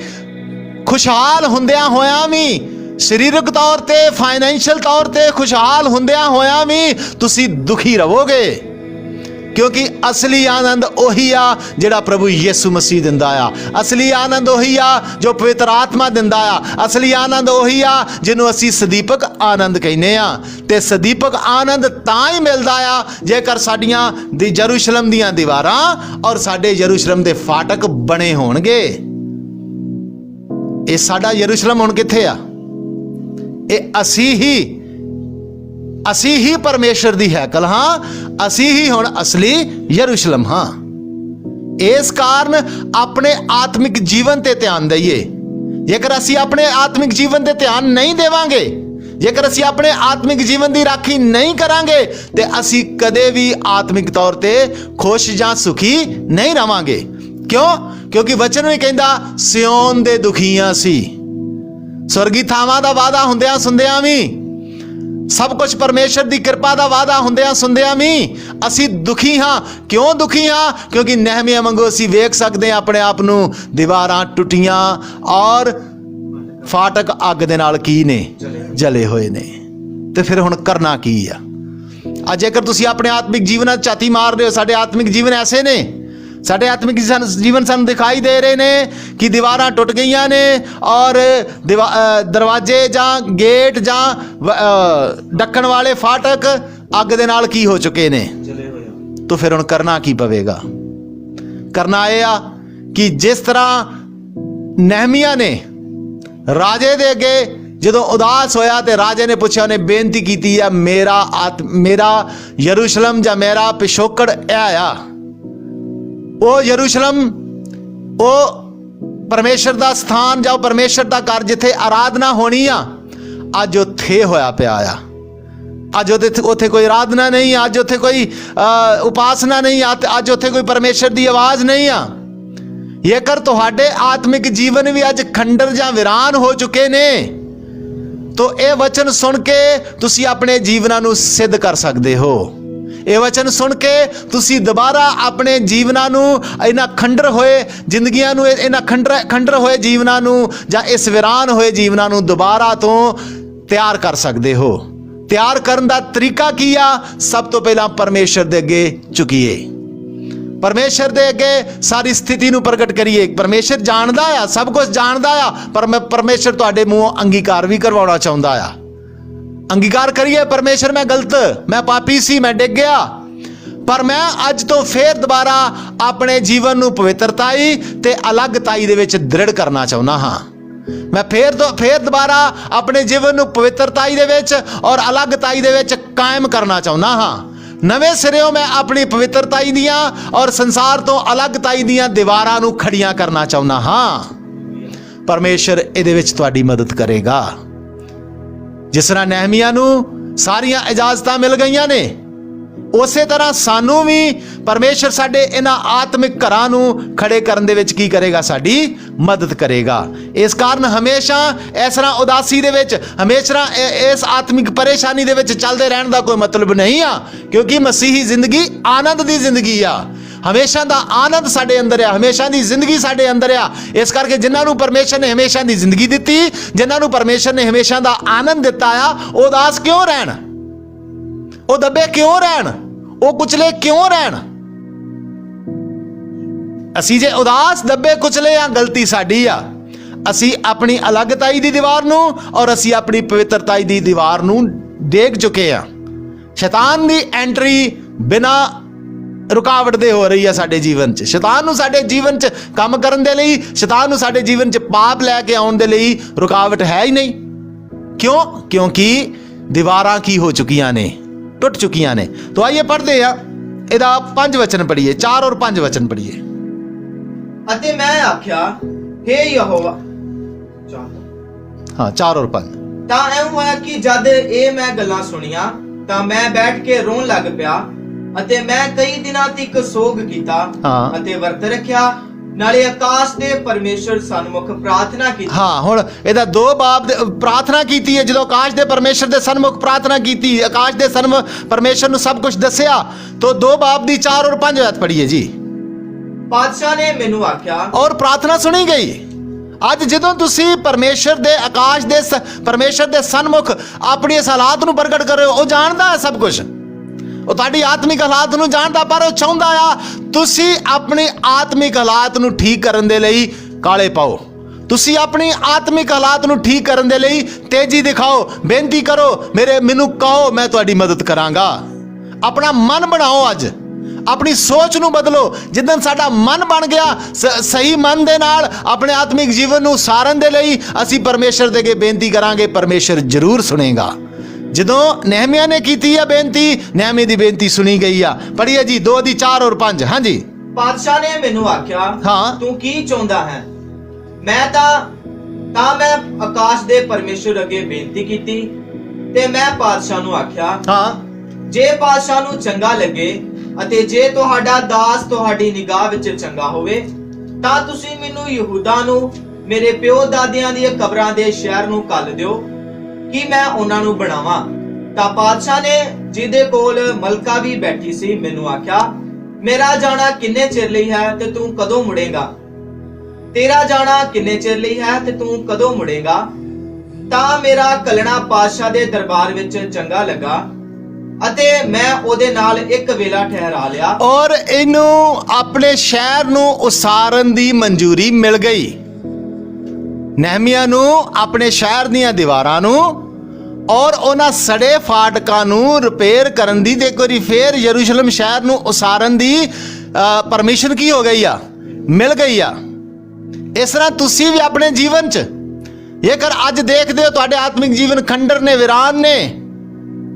ਖੁਸ਼ਹਾਲ ਹੁੰਦਿਆਂ ਹੋਇਆਂ ਵੀ, ਸਰੀਰਕ ਤੌਰ ਤੇ ਫਾਈਨੈਂਸ਼ੀਅਲ ਤੌਰ ਤੇ ਖੁਸ਼ਹਾਲ ਹੁੰਦਿਆਂ ਹੋਇਆਂ ਵੀ ਤੁਸੀਂ ਦੁਖੀ ਰਹੋਗੇ। ਕਿਉਂਕਿ ਅਸਲੀ ਆਨੰਦ ਉਹੀ ਆ ਜਿਹੜਾ ਪ੍ਰਭੂ ਯਿਸੂ ਮਸੀਹ ਦਿੰਦਾ ਆ। ਅਸਲੀ ਆਨੰਦ ਉਹੀ ਆ ਜੋ ਪਵਿੱਤਰ ਆਤਮਾ ਦਿੰਦਾ ਆ। ਅਸਲੀ ਆਨੰਦ ਉਹੀ ਆ ਜਿਹਨੂੰ ਅਸੀਂ ਸਦੀਪਕ ਆਨੰਦ ਕਹਿੰਦੇ ਆ। ਤੇ ਸਦੀਪਕ ਆਨੰਦ ਤਾਂ ਹੀ ਮਿਲਦਾ ਆ ਜੇਕਰ ਸਾਡੀਆਂ ਦੀ ਯਰੂਸ਼ਲਮ ਦੀਆਂ ਦੀਵਾਰਾਂ ਔਰ ਸਾਡੇ ਯਰੂਸ਼ਲਮ ਦੇ ਫਾਟਕ ਬਣੇ ਹੋਣਗੇ। ਇਹ ਸਾਡਾ ਯਰੂਸ਼ਲਮ ਹੁਣ ਕਿੱਥੇ ਆ? ਇਹ ਅਸੀਂ ਹੀ ਪਰਮੇਸ਼ਰ ਦੀ ਹੈਕਲ ਹਾਂ, ਅਸੀਂ ਹੀ ਹੁਣ ਅਸਲੀ ਯਰੂਸ਼ਲਮ ਹਾਂ। ਇਸ ਕਾਰਨ ਆਪਣੇ ਆਤਮਿਕ ਜੀਵਨ ਤੇ ਧਿਆਨ ਦਈਏ। ਜੇਕਰ ਅਸੀਂ ਆਪਣੇ ਆਤਮਿਕ ਜੀਵਨ ਤੇ ਧਿਆਨ ਨਹੀਂ ਦੇਵਾਂਗੇ, ਜੇਕਰ ਅਸੀਂ ਆਪਣੇ ਆਤਮਿਕ ਜੀਵਨ ਦੀ ਰਾਖੀ ਨਹੀਂ ਕਰਾਂਗੇ ਤੇ ਅਸੀਂ ਕਦੇ ਵੀ ਆਤਮਿਕ ਤੌਰ ਤੇ ਖੁਸ਼ ਜਾਂ ਸੁਖੀ ਨਹੀਂ ਰਵਾਂਗੇ। ਕਿਉਂ? ਕਿਉਂਕਿ ਵਚਨ ਵੀ ਕਹਿੰਦਾ ਸਿਯੋਨ ਦੇ ਦੁਖੀਆਂ ਸੀ। ਸਵਰਗੀ ਥਾਵਾਂ ਦਾ ਵਾਅਦਾ ਹੁੰਦਿਆਂ ਸੁਣਦਿਆਂ ਵੀ, ਸਭ ਕੁਝ ਪਰਮੇਸ਼ਰ ਦੀ ਕਿਰਪਾ ਦਾ ਵਾਅਦਾ ਹੁੰਦਿਆਂ ਸੁਣਦਿਆਂ ਵੀ ਅਸੀਂ ਦੁਖੀ ਹਾਂ। ਕਿਉਂ ਦੁਖੀ ਹਾਂ? ਕਿਉਂਕਿ ਨਹਿਮੀਆ ਵਾਂਗੂ ਅਸੀਂ ਵੇਖ ਸਕਦੇ ਹਾਂ ਆਪਣੇ ਆਪ ਨੂੰ ਦੀਵਾਰਾਂ ਟੁੱਟੀਆਂ ਔਰ ਫਾਟਕ ਅੱਗ ਦੇ ਨਾਲ ਕੀ ਨੇ? ਜਲੇ ਹੋਏ ਨੇ। ਤੇ ਫਿਰ ਹੁਣ ਕਰਨਾ ਕੀ ਆ? ਅੱਜ ਜੇਕਰ ਤੁਸੀਂ ਆਪਣੇ ਆਤਮਿਕ ਜੀਵਨ 'ਚ ਝਾਤੀ ਮਾਰ ਰਹੇ ਹੋ, ਸਾਡੇ ਆਤਮਿਕ ਜੀਵਨ ਐਸੇ ਨੇ, ਸਾਡੇ ਆਤਮਿਕ ਜੀਵਨ ਸਾਨੂੰ ਦਿਖਾਈ ਦੇ ਰਹੇ ਨੇ ਕਿ ਦੀਵਾਰਾਂ ਟੁੱਟ ਗਈਆਂ ਨੇ ਔਰ ਦਰਵਾਜ਼ੇ ਜਾਂ ਗੇਟ ਜਾਂ ਢੱਕਣ ਵਾਲੇ ਫਾਟਕ ਅੱਗ ਦੇ ਨਾਲ ਕੀ ਹੋ ਚੁੱਕੇ ਨੇ? ਤਾਂ ਫਿਰ ਹੁਣ ਕਰਨਾ ਕੀ ਪਵੇਗਾ? ਕਰਨਾ ਇਹ ਆ ਕਿ ਜਿਸ ਤਰ੍ਹਾਂ ਨਹਿਮੀਆ ਨੇ ਰਾਜੇ ਦੇ ਅੱਗੇ ਜਦੋਂ ਉਦਾਸ ਹੋਇਆ ਤੇ ਰਾਜੇ ਨੇ ਪੁੱਛਿਆ, ਉਹਨੇ ਬੇਨਤੀ ਕੀਤੀ ਆ, ਮੇਰਾ ਯਰੂਸ਼ਲਮ ਜਾਂ ਮੇਰਾ ਪਿਛੋਕੜ ਇਹ ਆ। ਉਹ ਯਰੂਸ਼ਲਮ, ਉਹ ਪਰਮੇਸ਼ਰ ਦਾ ਸਥਾਨ ਜਾਂ ਪਰਮੇਸ਼ਰ ਦਾ ਘਰ ਜਿੱਥੇ ਆਰਾਧਨਾ ਹੋਣੀ ਆ, ਅੱਜ ਉੱਥੇ ਹੋਇਆ ਪਿਆ ਆ। ਅੱਜ ਉੱਥੇ ਕੋਈ ਆਰਾਧਨਾ ਨਹੀਂ, ਅੱਜ ਉੱਥੇ ਕੋਈ ਉਪਾਸਨਾ ਨਹੀਂ, ਅੱਜ ਉੱਥੇ ਕੋਈ ਪਰਮੇਸ਼ਰ ਦੀ ਆਵਾਜ਼ ਨਹੀਂ ਆ। ਜੇਕਰ ਤੁਹਾਡੇ ਆਤਮਿਕ ਜੀਵਨ ਵੀ ਅੱਜ ਖੰਡਰ ਜਾਂ ਵਿਰਾਨ ਹੋ ਚੁੱਕੇ ਨੇ ਤੋ ਇਹ ਵਚਨ ਸੁਣ ਕੇ ਤੁਸੀਂ ਆਪਣੇ ਜੀਵਨਾਂ ਨੂੰ ਸਿੱਧ ਕਰ ਸਕਦੇ ਹੋ। ਇਹ ਵਚਨ ਸੁਣ ਕੇ ਤੁਸੀਂ ਦੁਬਾਰਾ ਆਪਣੇ ਜੀਵਨਾਂ ਨੂੰ, ਇਹਨਾਂ ਖੰਡਰ ਹੋਏ ਜ਼ਿੰਦਗੀਆਂ ਨੂੰ, ਇਹਨਾਂ ਖੰਡਰ ਹੋਏ ਜੀਵਨਾਂ ਨੂੰ ਜਾਂ ਇਸ ਵਿਰਾਨ ਹੋਏ ਜੀਵਨਾਂ ਨੂੰ ਦੁਬਾਰਾ ਤੋਂ ਤਿਆਰ ਕਰ ਸਕਦੇ ਹੋ। ਤਿਆਰ ਕਰਨ ਦਾ ਤਰੀਕਾ ਕੀ ਆ? ਸਭ ਤੋਂ ਪਹਿਲਾਂ ਪਰਮੇਸ਼ਰ ਦੇ ਅੱਗੇ ਝੁਕੀਏ, ਪਰਮੇਸ਼ਰ ਦੇ ਅੱਗੇ ਸਾਰੀ ਸਥਿਤੀ ਨੂੰ ਪ੍ਰਗਟ ਕਰੀਏ। ਪਰਮੇਸ਼ਰ ਜਾਣਦਾ ਆ, ਸਭ ਕੁਝ ਜਾਣਦਾ ਆ, ਪਰ ਪਰਮੇਸ਼ਰ ਤੁਹਾਡੇ ਮੂੰਹੋਂ ਅੰਗੀਕਾਰ ਵੀ ਕਰਵਾਉਣਾ ਚਾਹੁੰਦਾ ਆ। ਅੰਗੀਕਾਰ ਕਰੀਏ, ਪਰਮੇਸ਼ਰ ਮੈਂ ਗਲਤ, ਮੈਂ ਪਾਪੀ ਸੀ, ਮੈਂ ਡਿੱਗ ਗਿਆ, ਪਰ ਮੈਂ ਅੱਜ ਤੋਂ ਫੇਰ ਦੁਬਾਰਾ ਆਪਣੇ ਜੀਵਨ ਨੂੰ ਪਵਿੱਤਰਤਾਈ ਤੇ ਅਲੱਗਤਾਈ ਦੇ ਵਿੱਚ ਦ੍ਰਿੜ ਕਰਨਾ ਚਾਹੁੰਦਾ ਹਾਂ। ਮੈਂ ਫੇਰ ਦੁਬਾਰਾ ਆਪਣੇ ਜੀਵਨ ਨੂੰ ਪਵਿੱਤਰਤਾਈ ਦੇ ਵਿੱਚ ਔਰ ਅਲੱਗਤਾਈ ਦੇ ਵਿੱਚ ਕਾਇਮ ਕਰਨਾ ਚਾਹੁੰਦਾ ਹਾਂ। ਨਵੇਂ ਸਿਰਿਓਂ ਮੈਂ ਆਪਣੀ ਪਵਿੱਤਰਤਾਈ ਦੀਆਂ ਔਰ ਸੰਸਾਰ ਤੋਂ ਅਲੱਗਤਾਈ ਦੀਆਂ ਦੀਵਾਰਾਂ ਨੂੰ ਖੜੀਆਂ ਕਰਨਾ ਚਾਹੁੰਦਾ ਹਾਂ। ਪਰਮੇਸ਼ਰ ਇਹਦੇ ਵਿੱਚ ਤੁਹਾਡੀ ਮਦਦ ਕਰੇਗਾ। ਜਿਸ ਤਰ੍ਹਾਂ ਨਹਿਮੀਆ ਨੂੰ ਸਾਰੀਆਂ ਇਜਾਜ਼ਤਾਂ ਮਿਲ ਗਈਆਂ ਨੇ, ਉਸੇ ਤਰ੍ਹਾਂ ਸਾਨੂੰ ਵੀ ਪਰਮੇਸ਼ਰ ਸਾਡੇ ਇਹਨਾਂ ਆਤਮਿਕ ਘਰਾਂ ਨੂੰ ਖੜੇ ਕਰਨ ਦੇ ਵਿੱਚ ਕੀ ਕਰੇਗਾ? ਸਾਡੀ ਮਦਦ ਕਰੇਗਾ। ਇਸ ਕਾਰਨ ਹਮੇਸ਼ਾ ਇਸ ਤਰ੍ਹਾਂ ਉਦਾਸੀ ਦੇ ਵਿੱਚ, ਹਮੇਸ਼ਾ ਇਸ ਆਤਮਿਕ ਪਰੇਸ਼ਾਨੀ ਦੇ ਵਿੱਚ ਚੱਲਦੇ ਰਹਿਣ ਦਾ ਕੋਈ ਮਤਲਬ ਨਹੀਂ ਆ, ਕਿਉਂਕਿ ਮਸੀਹੀ ਜ਼ਿੰਦਗੀ ਆਨੰਦ ਦੀ ਜ਼ਿੰਦਗੀ ਆ। ਹਮੇਸ਼ਾ ਦਾ ਆਨੰਦ ਸਾਡੇ ਅੰਦਰ ਆ, ਹਮੇਸ਼ਾ ਦੀ ਜ਼ਿੰਦਗੀ ਸਾਡੇ ਅੰਦਰ ਆ। ਇਸ ਕਰਕੇ ਜਿਨ੍ਹਾਂ ਨੂੰ ਪਰਮੇਸ਼ਰ ਨੇ ਹਮੇਸ਼ਾ ਦੀ ਜ਼ਿੰਦਗੀ ਦਿੱਤੀ, ਜਿਨ੍ਹਾਂ ਨੂੰ ਪਰਮੇਸ਼ਰ ਨੇ ਹਮੇਸ਼ਾ ਦਾ ਆਨੰਦ ਦਿੱਤਾ ਆ, ਉਹ ਉਦਾਸ ਕਿਉਂ ਰਹਿਣ? ਉਹ ਦੱਬੇ ਕਿਉਂ ਰਹਿਣ? ਉਹ ਕੁਚਲੇ ਕਿਉਂ ਰਹਿਣ? ਅਸੀਂ ਜੇ ਉਦਾਸ, ਦੱਬੇ, ਕੁਚਲੇ ਆ, ਗਲਤੀ ਸਾਡੀ ਆ। ਅਸੀਂ ਆਪਣੀ ਅਲੱਗਤਾਈ ਦੀ ਦੀਵਾਰ ਨੂੰ ਔਰ ਅਸੀਂ ਆਪਣੀ ਪਵਿੱਤਰਤਾਈ ਦੀ ਦੀਵਾਰ ਨੂੰ ਡੇਗ ਚੁੱਕੇ ਆ। ਸ਼ੈਤਾਨ ਦੀ ਐਂਟਰੀ ਬਿਨਾਂ ਰੁਕਾਵਟ ਦੇ ਹੋ ਰਹੀ ਆ ਸਾਡੇ ਜੀਵਨ 'ਚ। ਸ਼ੈਤਾਨ ਨੂੰ ਸਾਡੇ ਜੀਵਨ 'ਚ ਕੰਮ ਕਰਨ ਦੇ ਲਈ, ਸ਼ੈਤਾਨ ਨੂੰ ਸਾਡੇ ਜੀਵਨ 'ਚ ਪਾਪ ਲੈ ਕੇ ਆਉਣ ਦੇ ਲਈ ਰੁਕਾਵਟ ਹੈ ਹੀ ਨਹੀਂ। ਕਿਉਂ? ਕਿਉਂਕਿ ਦੀਵਾਰਾਂ ਕੀ ਹੋ ਚੁੱਕੀਆਂ ਨੇ? ਟੁੱਟ ਚੁੱਕੀਆਂ ਨੇ। तो आइए पढ़ते हैं, ਇਹਦਾ 5 वचन पढ़िए, 4 और 5 वचन पढ़िए। ਅਤੇ ਮੈਂ ਆਖਿਆ, हे ਯਹੋਵਾ, हाँ 4 और 5। ਤਾਂ ਐਂ ਹੋਇਆ ਕਿ ਜਦ ਇਹ ਮੈਂ ਗੱਲਾਂ ਸੁਣੀਆਂ ਤਾਂ ਮੈਂ ਬੈਠ ਕੇ ਰੋਣ ਲੱਗ ਪਿਆ ਅਤੇ ਮੈਂ ਕਈ ਦਿਨਾਂ ਤੱਕ ਸੋਗ ਕੀਤਾ ਹਾਂ। ਅਤੇ ਵਰਤ ਰੱਖਿਆ, ਨਾਲੇ ਆਕਾਸ਼ ਦੇ ਪਰਮੇਸ਼ਰ ਸਨਮੁਖ ਪ੍ਰਾਰਥਨਾ ਕੀਤੀ। ਹਾਂ, ਹੁਣ ਇਹਦਾ 2 ਬਾਬ ਪ੍ਰਾਰਥਨਾ ਕੀਤੀ ਹੈ। ਜਦੋਂ ਆਕਾਸ਼ ਦੇ ਪਰਮੇਸ਼ਰ ਦੇ ਸਨਮੁਖ ਪ੍ਰਾਰਥਨਾ ਕੀਤੀ, ਆਕਾਸ਼ ਦੇ ਸਨਮੁਖ ਪਰਮੇਸ਼ਰ ਨੂੰ ਸਭ ਕੁਝ ਦੱਸਿਆ, तो 2 ਬਾਬ ਦੀ 4 और 5 ਆਇਤ ਪੜ੍ਹੀਏ ਜੀ। ਪਾਤਸ਼ਾਹ ਨੇ ਮੈਨੂੰ ਆਖਿਆ, ਔਰ ਪ੍ਰਾਰਥਨਾ ਸੁਣੀ ਗਈ। ਅੱਜ ਜਦੋਂ ਤੁਸੀਂ ਪਰਮੇਸ਼ਰ ਦੇ, ਆਕਾਸ਼ ਦੇ ਪਰਮੇਸ਼ਰ ਦੇ ਸਨਮੁਖ ਆਪਣੀ ਇਸ ਹਾਲਾਤ ਨੂੰ ਪ੍ਰਗਟ ਕਰ ਰਹੇ ਹੋ, ਉਹ ਜਾਣਦਾ ਹੈ ਸਭ ਕੁਝ। ਉਹ ਤੁਹਾਡੀ ਆਤਮਿਕ ਹਾਲਾਤ ਨੂੰ ਜਾਣਦਾ, ਪਰ ਉਹ ਚਾਹੁੰਦਾ ਆ ਤੁਸੀਂ ਆਪਣੀ ਆਤਮਿਕ ਹਾਲਾਤ ਨੂੰ ਠੀਕ ਕਰਨ ਦੇ ਲਈ ਕਾਲੇ ਪਾਓ। ਤੁਸੀਂ ਆਪਣੀ ਆਤਮਿਕ ਹਾਲਾਤ ਨੂੰ ਠੀਕ ਕਰਨ ਦੇ ਲਈ ਤੇਜ਼ੀ ਦਿਖਾਓ, ਬੇਨਤੀ ਕਰੋ, ਮੈਨੂੰ ਕਹੋ, ਮੈਂ ਤੁਹਾਡੀ ਮਦਦ ਕਰਾਂਗਾ। ਆਪਣਾ ਮਨ ਬਣਾਓ, ਅੱਜ ਆਪਣੀ ਸੋਚ ਨੂੰ ਬਦਲੋ। ਜਿੱਦਣ ਸਾਡਾ ਮਨ ਬਣ ਗਿਆ ਸਹੀ ਮਨ ਦੇ ਨਾਲ ਆਪਣੇ ਆਤਮਿਕ ਜੀਵਨ ਨੂੰ ਸਾਰਨ ਦੇ ਲਈ ਅਸੀਂ ਪਰਮੇਸ਼ਰ ਦੇ ਅੱਗੇ ਬੇਨਤੀ ਕਰਾਂਗੇ, ਪਰਮੇਸ਼ਰ ਜ਼ਰੂਰ ਸੁਣੇਗਾ। ਜਦੋਂ ਨਹਿਮੀਆ ਨੇ ਕੀਤੀ ਆ ਬੇਨਤੀ, ਨਹਿਮੀ ਦੀ ਬੇਨਤੀ ਸੁਣੀ ਗਈ ਆ। ਪੜ੍ਹੀਏ ਜੀ 2 ਦੀ 4 और 5। ਹਾਂਜੀ। ਪਾਤਸ਼ਾਹ ਨੇ ਮੈਨੂੰ ਆਖਿਆ, ਹਾਂ। ਤੂੰ ਕੀ ਚਾਹੁੰਦਾ ਹੈ? ਮੈਂ ਮੈਂ ਆਕਾਸ਼ ਦੇ ਪਰਮੇਸ਼ਰ ਅੱਗੇ ਬੇਨਤੀ ਕੀਤੀ ਤੇ ਮੈਂ ਪਾਤਸ਼ਾਹ ਨੂੰ ਆਖਿਆ, ਹਾਂ, ਜੇ ਪਾਤਸ਼ਾਹ ਨੂੰ ਚੰਗਾ ਲੱਗੇ ਅਤੇ ਜੇ ਤੁਹਾਡਾ ਦਾਸ ਤੁਹਾਡੀ ਨਿਗਾਹ ਵਿੱਚ ਚੰਗਾ ਹੋਵੇ ਤਾਂ ਤੁਸੀਂ ਮੈਨੂੰ ਯਹੂਦਾ ਨੂੰ, ਮੇਰੇ ਪਿਓ ਦਾਦਿਆਂ ਦੀਆਂ ਕਬਰਾਂ ਦੇ ਸ਼ਹਿਰ ਨੂੰ ਕੱਲ ਦਿਓ ਕਿ ਮੈਂ ਉਹਨਾਂ ਨੂੰ ਬਣਾਵਾਂ। ਤਾਂ ਪਾਤਸ਼ਾਹ ਨੇ, ਜਿਹਦੇ ਕੋਲ ਮਲਕਾ ਵੀ ਬੈਠੀ ਸੀ, ਮੈਨੂੰ ਆਖਿਆ, ਮੇਰਾ ਜਾਣਾ ਕਿੰਨੇ ਚਿਰ ਲਈ ਹੈ ਤੇ ਤੂੰ ਕਦੋਂ ਮੁੜੇਗਾ? ਤੇਰਾ ਜਾਣਾ ਕਿੰਨੇ ਚਿਰ ਲਈ ਹੈ ਤੇ ਤੂੰ ਕਦੋਂ ਮੁੜੇਗਾ? ਤਾਂ ਮੇਰਾ ਕਲਣਾ ਪਾਤਸ਼ਾਹ ਦੇ ਦਰਬਾਰ ਵਿੱਚ ਚੰਗਾ ਲੱਗਾ ਅਤੇ ਮੈਂ ਉਹਦੇ ਨਾਲ ਇੱਕ ਵੇਲਾ ਠਹਿਰਾ ਲਿਆ ਔਰ ਇਹਨੂੰ ਆਪਣੇ ਸ਼ਹਿਰ ਨੂੰ ਉਸਾਰਨ ਦੀ ਮਨਜ਼ੂਰੀ ਮਿਲ ਗਈ। ਨਹਿਮੀਆ ਨੂੰ ਆਪਣੇ ਸ਼ਹਿਰ ਦੀਆਂ ਦੀਵਾਰਾਂ ਨੂੰ ਔਰ ਉਹਨਾਂ ਸੜੇ ਫਾਟਕਾਂ ਨੂੰ ਰਿਪੇਅਰ ਕਰਨ ਦੀ, ਤੇ ਇੱਕ ਵਾਰੀ ਫੇਰ ਯਰੂਸ਼ਲਮ ਸ਼ਹਿਰ ਨੂੰ ਉਸਾਰਨ ਦੀ ਪਰਮਿਸ਼ਨ ਕੀ ਹੋ ਗਈ ਆ? ਮਿਲ ਗਈ ਆ। ਇਸ ਤਰ੍ਹਾਂ ਤੁਸੀਂ ਵੀ ਆਪਣੇ ਜੀਵਨ 'ਚ ਜੇਕਰ ਅੱਜ ਦੇਖਦੇ ਹੋ ਤੁਹਾਡੇ ਆਤਮਿਕ ਜੀਵਨ ਖੰਡਰ ਨੇ, ਵੀਰਾਨ ਨੇ,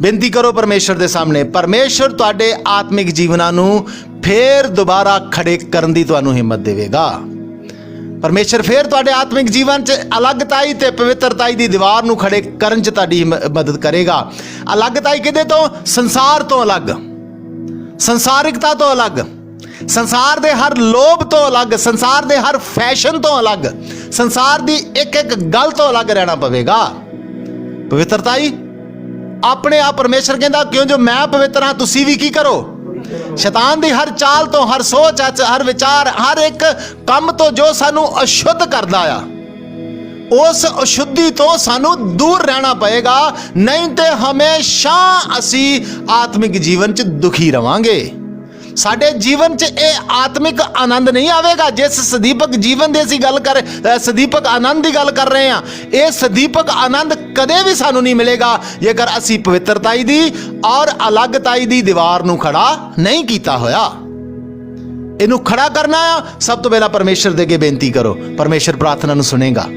ਬੇਨਤੀ ਕਰੋ ਪਰਮੇਸ਼ਰ ਦੇ ਸਾਹਮਣੇ। ਪਰਮੇਸ਼ਰ ਤੁਹਾਡੇ ਆਤਮਿਕ ਜੀਵਨਾਂ ਨੂੰ ਫੇਰ ਦੁਬਾਰਾ ਖੜੇ ਕਰਨ ਦੀ ਤੁਹਾਨੂੰ ਹਿੰਮਤ ਦੇਵੇਗਾ। ਪਰਮੇਸ਼ਰ ਫੇਰ ਤੁਹਾਡੇ ਆਤਮਿਕ ਜੀਵਨ 'ਚ ਅਲੱਗਤਾਈ ਤੇ ਪਵਿੱਤਰਤਾਈ ਦੀ ਦੀਵਾਰ ਨੂੰ ਖੜੇ ਕਰਨ 'ਚ ਤੁਹਾਡੀ ਮਦਦ ਕਰੇਗਾ। ਅਲੱਗਤਾਈ ਕਿਹਦੇ ਤੋਂ? ਸੰਸਾਰ ਤੋਂ ਅਲੱਗ, ਸੰਸਾਰਿਕਤਾ ਤੋਂ ਅਲੱਗ, ਸੰਸਾਰ ਦੇ ਹਰ ਲੋਭ ਤੋਂ ਅਲੱਗ, ਸੰਸਾਰ ਦੇ ਹਰ ਫੈਸ਼ਨ ਤੋਂ ਅਲੱਗ, ਸੰਸਾਰ ਦੀ ਇੱਕ ਇੱਕ ਗੱਲ ਤੋਂ ਅਲੱਗ ਰਹਿਣਾ ਪਵੇਗਾ। ਪਵਿੱਤਰਤਾਈ ਆਪਣੇ ਆਪ, ਪਰਮੇਸ਼ਰ ਕਹਿੰਦਾ ਕਿਉਂ ਜੋ ਮੈਂ ਪਵਿੱਤਰ ਹਾਂ ਤੁਸੀਂ ਵੀ ਕੀ ਕਰੋ? ਸ਼ੈਤਾਨ ਦੀ ਹਰ ਚਾਲ ਤੋਂ, ਹਰ ਸੋਚ, ਹਰ ਵਿਚਾਰ, ਹਰ ਇੱਕ ਕੰਮ ਤੋਂ ਜੋ ਸਾਨੂੰ ਅਸ਼ੁੱਧ ਕਰਦਾ ਆ, ਉਸ ਅਸ਼ੁੱਧੀ ਤੋਂ ਸਾਨੂੰ ਦੂਰ ਰਹਿਣਾ ਪਏਗਾ, ਨਹੀਂ ਤੇ ਹਮੇਸ਼ਾ ਅਸੀਂ ਆਤਮਿਕ ਜੀਵਨ 'ਚ ਦੁਖੀ ਰਵਾਂਗੇ। ਸਾਡੇ ਜੀਵਨ 'ਚ ਇਹ ਆਤਮਿਕ ਆਨੰਦ ਨਹੀਂ ਆਵੇਗਾ। ਜਿਸ ਸਦੀਪਕ ਜੀਵਨ ਦੀ ਅਸੀਂ ਗੱਲ ਕਰ, ਸਦੀਪਕ ਆਨੰਦ ਦੀ ਗੱਲ ਕਰ ਰਹੇ ਹਾਂ, ਇਹ ਸਦੀਪਕ ਆਨੰਦ ਕਦੇ ਵੀ ਸਾਨੂੰ ਨਹੀਂ ਮਿਲੇਗਾ ਜੇਕਰ ਅਸੀਂ ਪਵਿੱਤਰਤਾਈ ਦੀ ਔਰ ਅਲੱਗਤਾਈ ਦੀ ਦੀਵਾਰ ਨੂੰ ਖੜਾ ਨਹੀਂ ਕੀਤਾ ਹੋਇਆ। ਇਹਨੂੰ ਖੜਾ ਕਰਨਾ ਆ, ਸਭ ਤੋਂ ਪਹਿਲਾਂ ਪਰਮੇਸ਼ਰ ਦੇ ਅੱਗੇ ਬੇਨਤੀ ਕਰੋ, ਪਰਮੇਸ਼ਰ ਪ੍ਰਾਰਥਨਾ ਨੂੰ ਸੁਣੇਗਾ।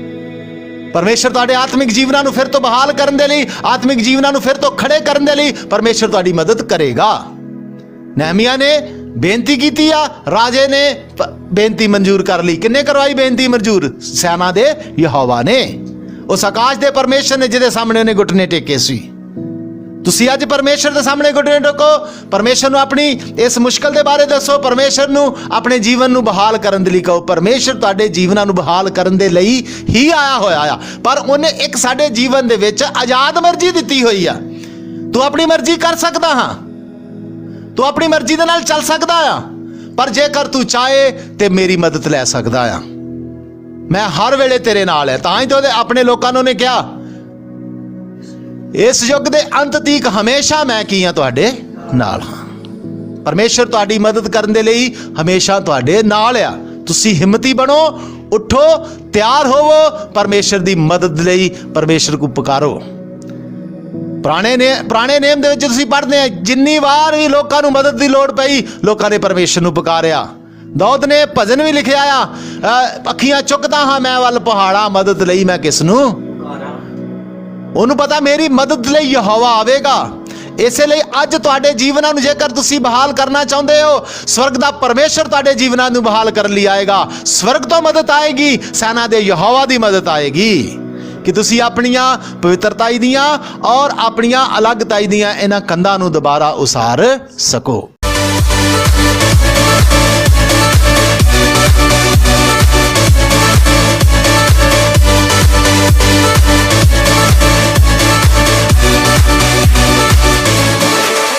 ਪਰਮੇਸ਼ਰ ਤੁਹਾਡੇ ਆਤਮਿਕ ਜੀਵਨਾਂ ਨੂੰ ਫਿਰ ਤੋਂ ਬਹਾਲ ਕਰਨ ਦੇ ਲਈ, ਆਤਮਿਕ ਜੀਵਨਾਂ ਨੂੰ ਫਿਰ ਤੋਂ ਖੜੇ ਕਰਨ ਦੇ ਲਈ ਪਰਮੇਸ਼ਰ ਤੁਹਾਡੀ ਮਦਦ ਕਰੇਗਾ। ਨਹਿਮੀਆ ਨੇ ਬੇਨਤੀ ਕੀਤੀ ਆ, ਰਾਜੇ ਨੇ ਬੇਨਤੀ ਮਨਜ਼ੂਰ ਕਰ ਲਈ। ਕਿੰਨੇ ਕਰਵਾਈ ਬੇਨਤੀ ਮਨਜ਼ੂਰ? ਸੈਨਾ ਦੇ ਯਹੋਵਾ ਨੇ, ਉਸ ਆਕਾਸ਼ ਦੇ ਪਰਮੇਸ਼ਰ ਨੇ ਜਿਹਦੇ ਸਾਹਮਣੇ ਉਹਨੇ ਘੁਟਨੇ ਟੇਕੇ ਸੀ। ਤੁਸੀਂ ਅੱਜ ਪਰਮੇਸ਼ਰ ਦੇ ਸਾਹਮਣੇ ਘੁਟਨੇ ਟੇਕੋ, ਪਰਮੇਸ਼ਰ ਨੂੰ ਆਪਣੀ ਇਸ ਮੁਸ਼ਕਲ ਦੇ ਬਾਰੇ ਦੱਸੋ, ਪਰਮੇਸ਼ਰ ਨੂੰ ਆਪਣੇ ਜੀਵਨ ਨੂੰ ਬਹਾਲ ਕਰਨ ਦੇ ਲਈ ਕਹੋ। ਪਰਮੇਸ਼ਰ ਤੁਹਾਡੇ ਜੀਵਨਾਂ ਨੂੰ ਬਹਾਲ ਕਰਨ ਦੇ ਲਈ ਹੀ ਆਇਆ ਹੋਇਆ ਆ, ਪਰ ਉਹਨੇ ਇੱਕ ਸਾਡੇ ਜੀਵਨ ਦੇ ਵਿੱਚ ਆਜ਼ਾਦ ਮਰਜ਼ੀ ਦਿੱਤੀ ਹੋਈ ਆ। ਤੂੰ ਆਪਣੀ ਮਰਜ਼ੀ ਕਰ ਸਕਦਾ ਹਾਂ, ਤੂੰ ਆਪਣੀ ਮਰਜ਼ੀ ਦੇ ਨਾਲ ਚੱਲ ਸਕਦਾ ਆ, ਪਰ ਜੇਕਰ ਤੂੰ ਚਾਹੇ ਤੇ ਮੇਰੀ ਮਦਦ ਲੈ ਸਕਦਾ ਆ। ਮੈਂ ਹਰ ਵੇਲੇ ਤੇਰੇ ਨਾਲ ਹੈ। ਤਾਂ ਹੀ ਤਾਂ ਉਹਦੇ ਆਪਣੇ ਲੋਕਾਂ ਨੂੰ ਉਹਨੇ ਕਿਹਾ, ਇਸ ਯੁੱਗ ਦੇ ਅੰਤ ਤੀਕ ਹਮੇਸ਼ਾ ਮੈਂ ਕੀ ਹਾਂ, ਤੁਹਾਡੇ ਨਾਲ ਹਾਂ। ਪਰਮੇਸ਼ਰ ਤੁਹਾਡੀ ਮਦਦ ਕਰਨ ਦੇ ਲਈ ਹਮੇਸ਼ਾ ਤੁਹਾਡੇ ਨਾਲ ਆ। ਤੁਸੀਂ ਹਿੰਮਤੀ ਬਣੋ, ਉੱਠੋ, ਤਿਆਰ ਹੋਵੋ, ਪਰਮੇਸ਼ਰ ਦੀ ਮਦਦ ਲਈ ਪਰਮੇਸ਼ਰ ਨੂੰ ਪੁਕਾਰੋ। ਪੁਰਾਣੇ ਨੇਮ ਦੇ ਵਿੱਚ ਤੁਸੀਂ ਪੜ੍ਹਦੇ ਆ, ਜਿੰਨੀ ਵਾਰ ਵੀ ਲੋਕਾਂ ਨੂੰ ਮਦਦ ਦੀ ਲੋੜ ਪਈ, ਲੋਕਾਂ ਨੇ ਪਰਮੇਸ਼ਰ ਨੂੰ ਪੁਕਾਰਿਆ। ਦਾਊਦ ਨੇ ਭਜਨ ਵੀ ਲਿਖਿਆ ਆ, ਅੱਖੀਆਂ ਚੁੱਕਦਾ ਹਾਂ ਮੈਂ ਵੱਲ ਪਹਾੜਾਂ, ਮਦਦ ਲਈ ਮੈਂ ਕਿਸ ਨੂੰ? ਉਹਨੂੰ ਪਤਾ ਮੇਰੀ ਮਦਦ ਲਈ ਯਹੋਵਾ ਆਵੇਗਾ। ਇਸੇ ਲਈ ਅੱਜ ਤੁਹਾਡੇ ਜੀਵਨਾਂ ਨੂੰ ਜੇਕਰ ਤੁਸੀਂ ਬਹਾਲ ਕਰਨਾ ਚਾਹੁੰਦੇ ਹੋ, ਸਵਰਗ ਦਾ ਪਰਮੇਸ਼ਰ ਤੁਹਾਡੇ ਜੀਵਨਾਂ ਨੂੰ ਬਹਾਲ ਕਰਨ ਲਈ ਆਏਗਾ। ਸਵਰਗ ਤੋਂ ਮਦਦ ਆਏਗੀ, ਸੈਨਾ ਦੇ ਯਹੋਵਾ ਦੀ ਮਦਦ ਆਏਗੀ, ਕਿ ਤੁਸੀਂ ਆਪਣੀਆਂ ਪਵਿੱਤਰਤਾਈ ਦੀਆਂ ਔਰ ਆਪਣੀਆਂ ਅਲੱਗਤਾਈ ਦੀਆਂ ਇਹਨਾਂ ਕੰਧਾਂ ਨੂੰ ਦੁਬਾਰਾ ਉਸਾਰ ਸਕੋ।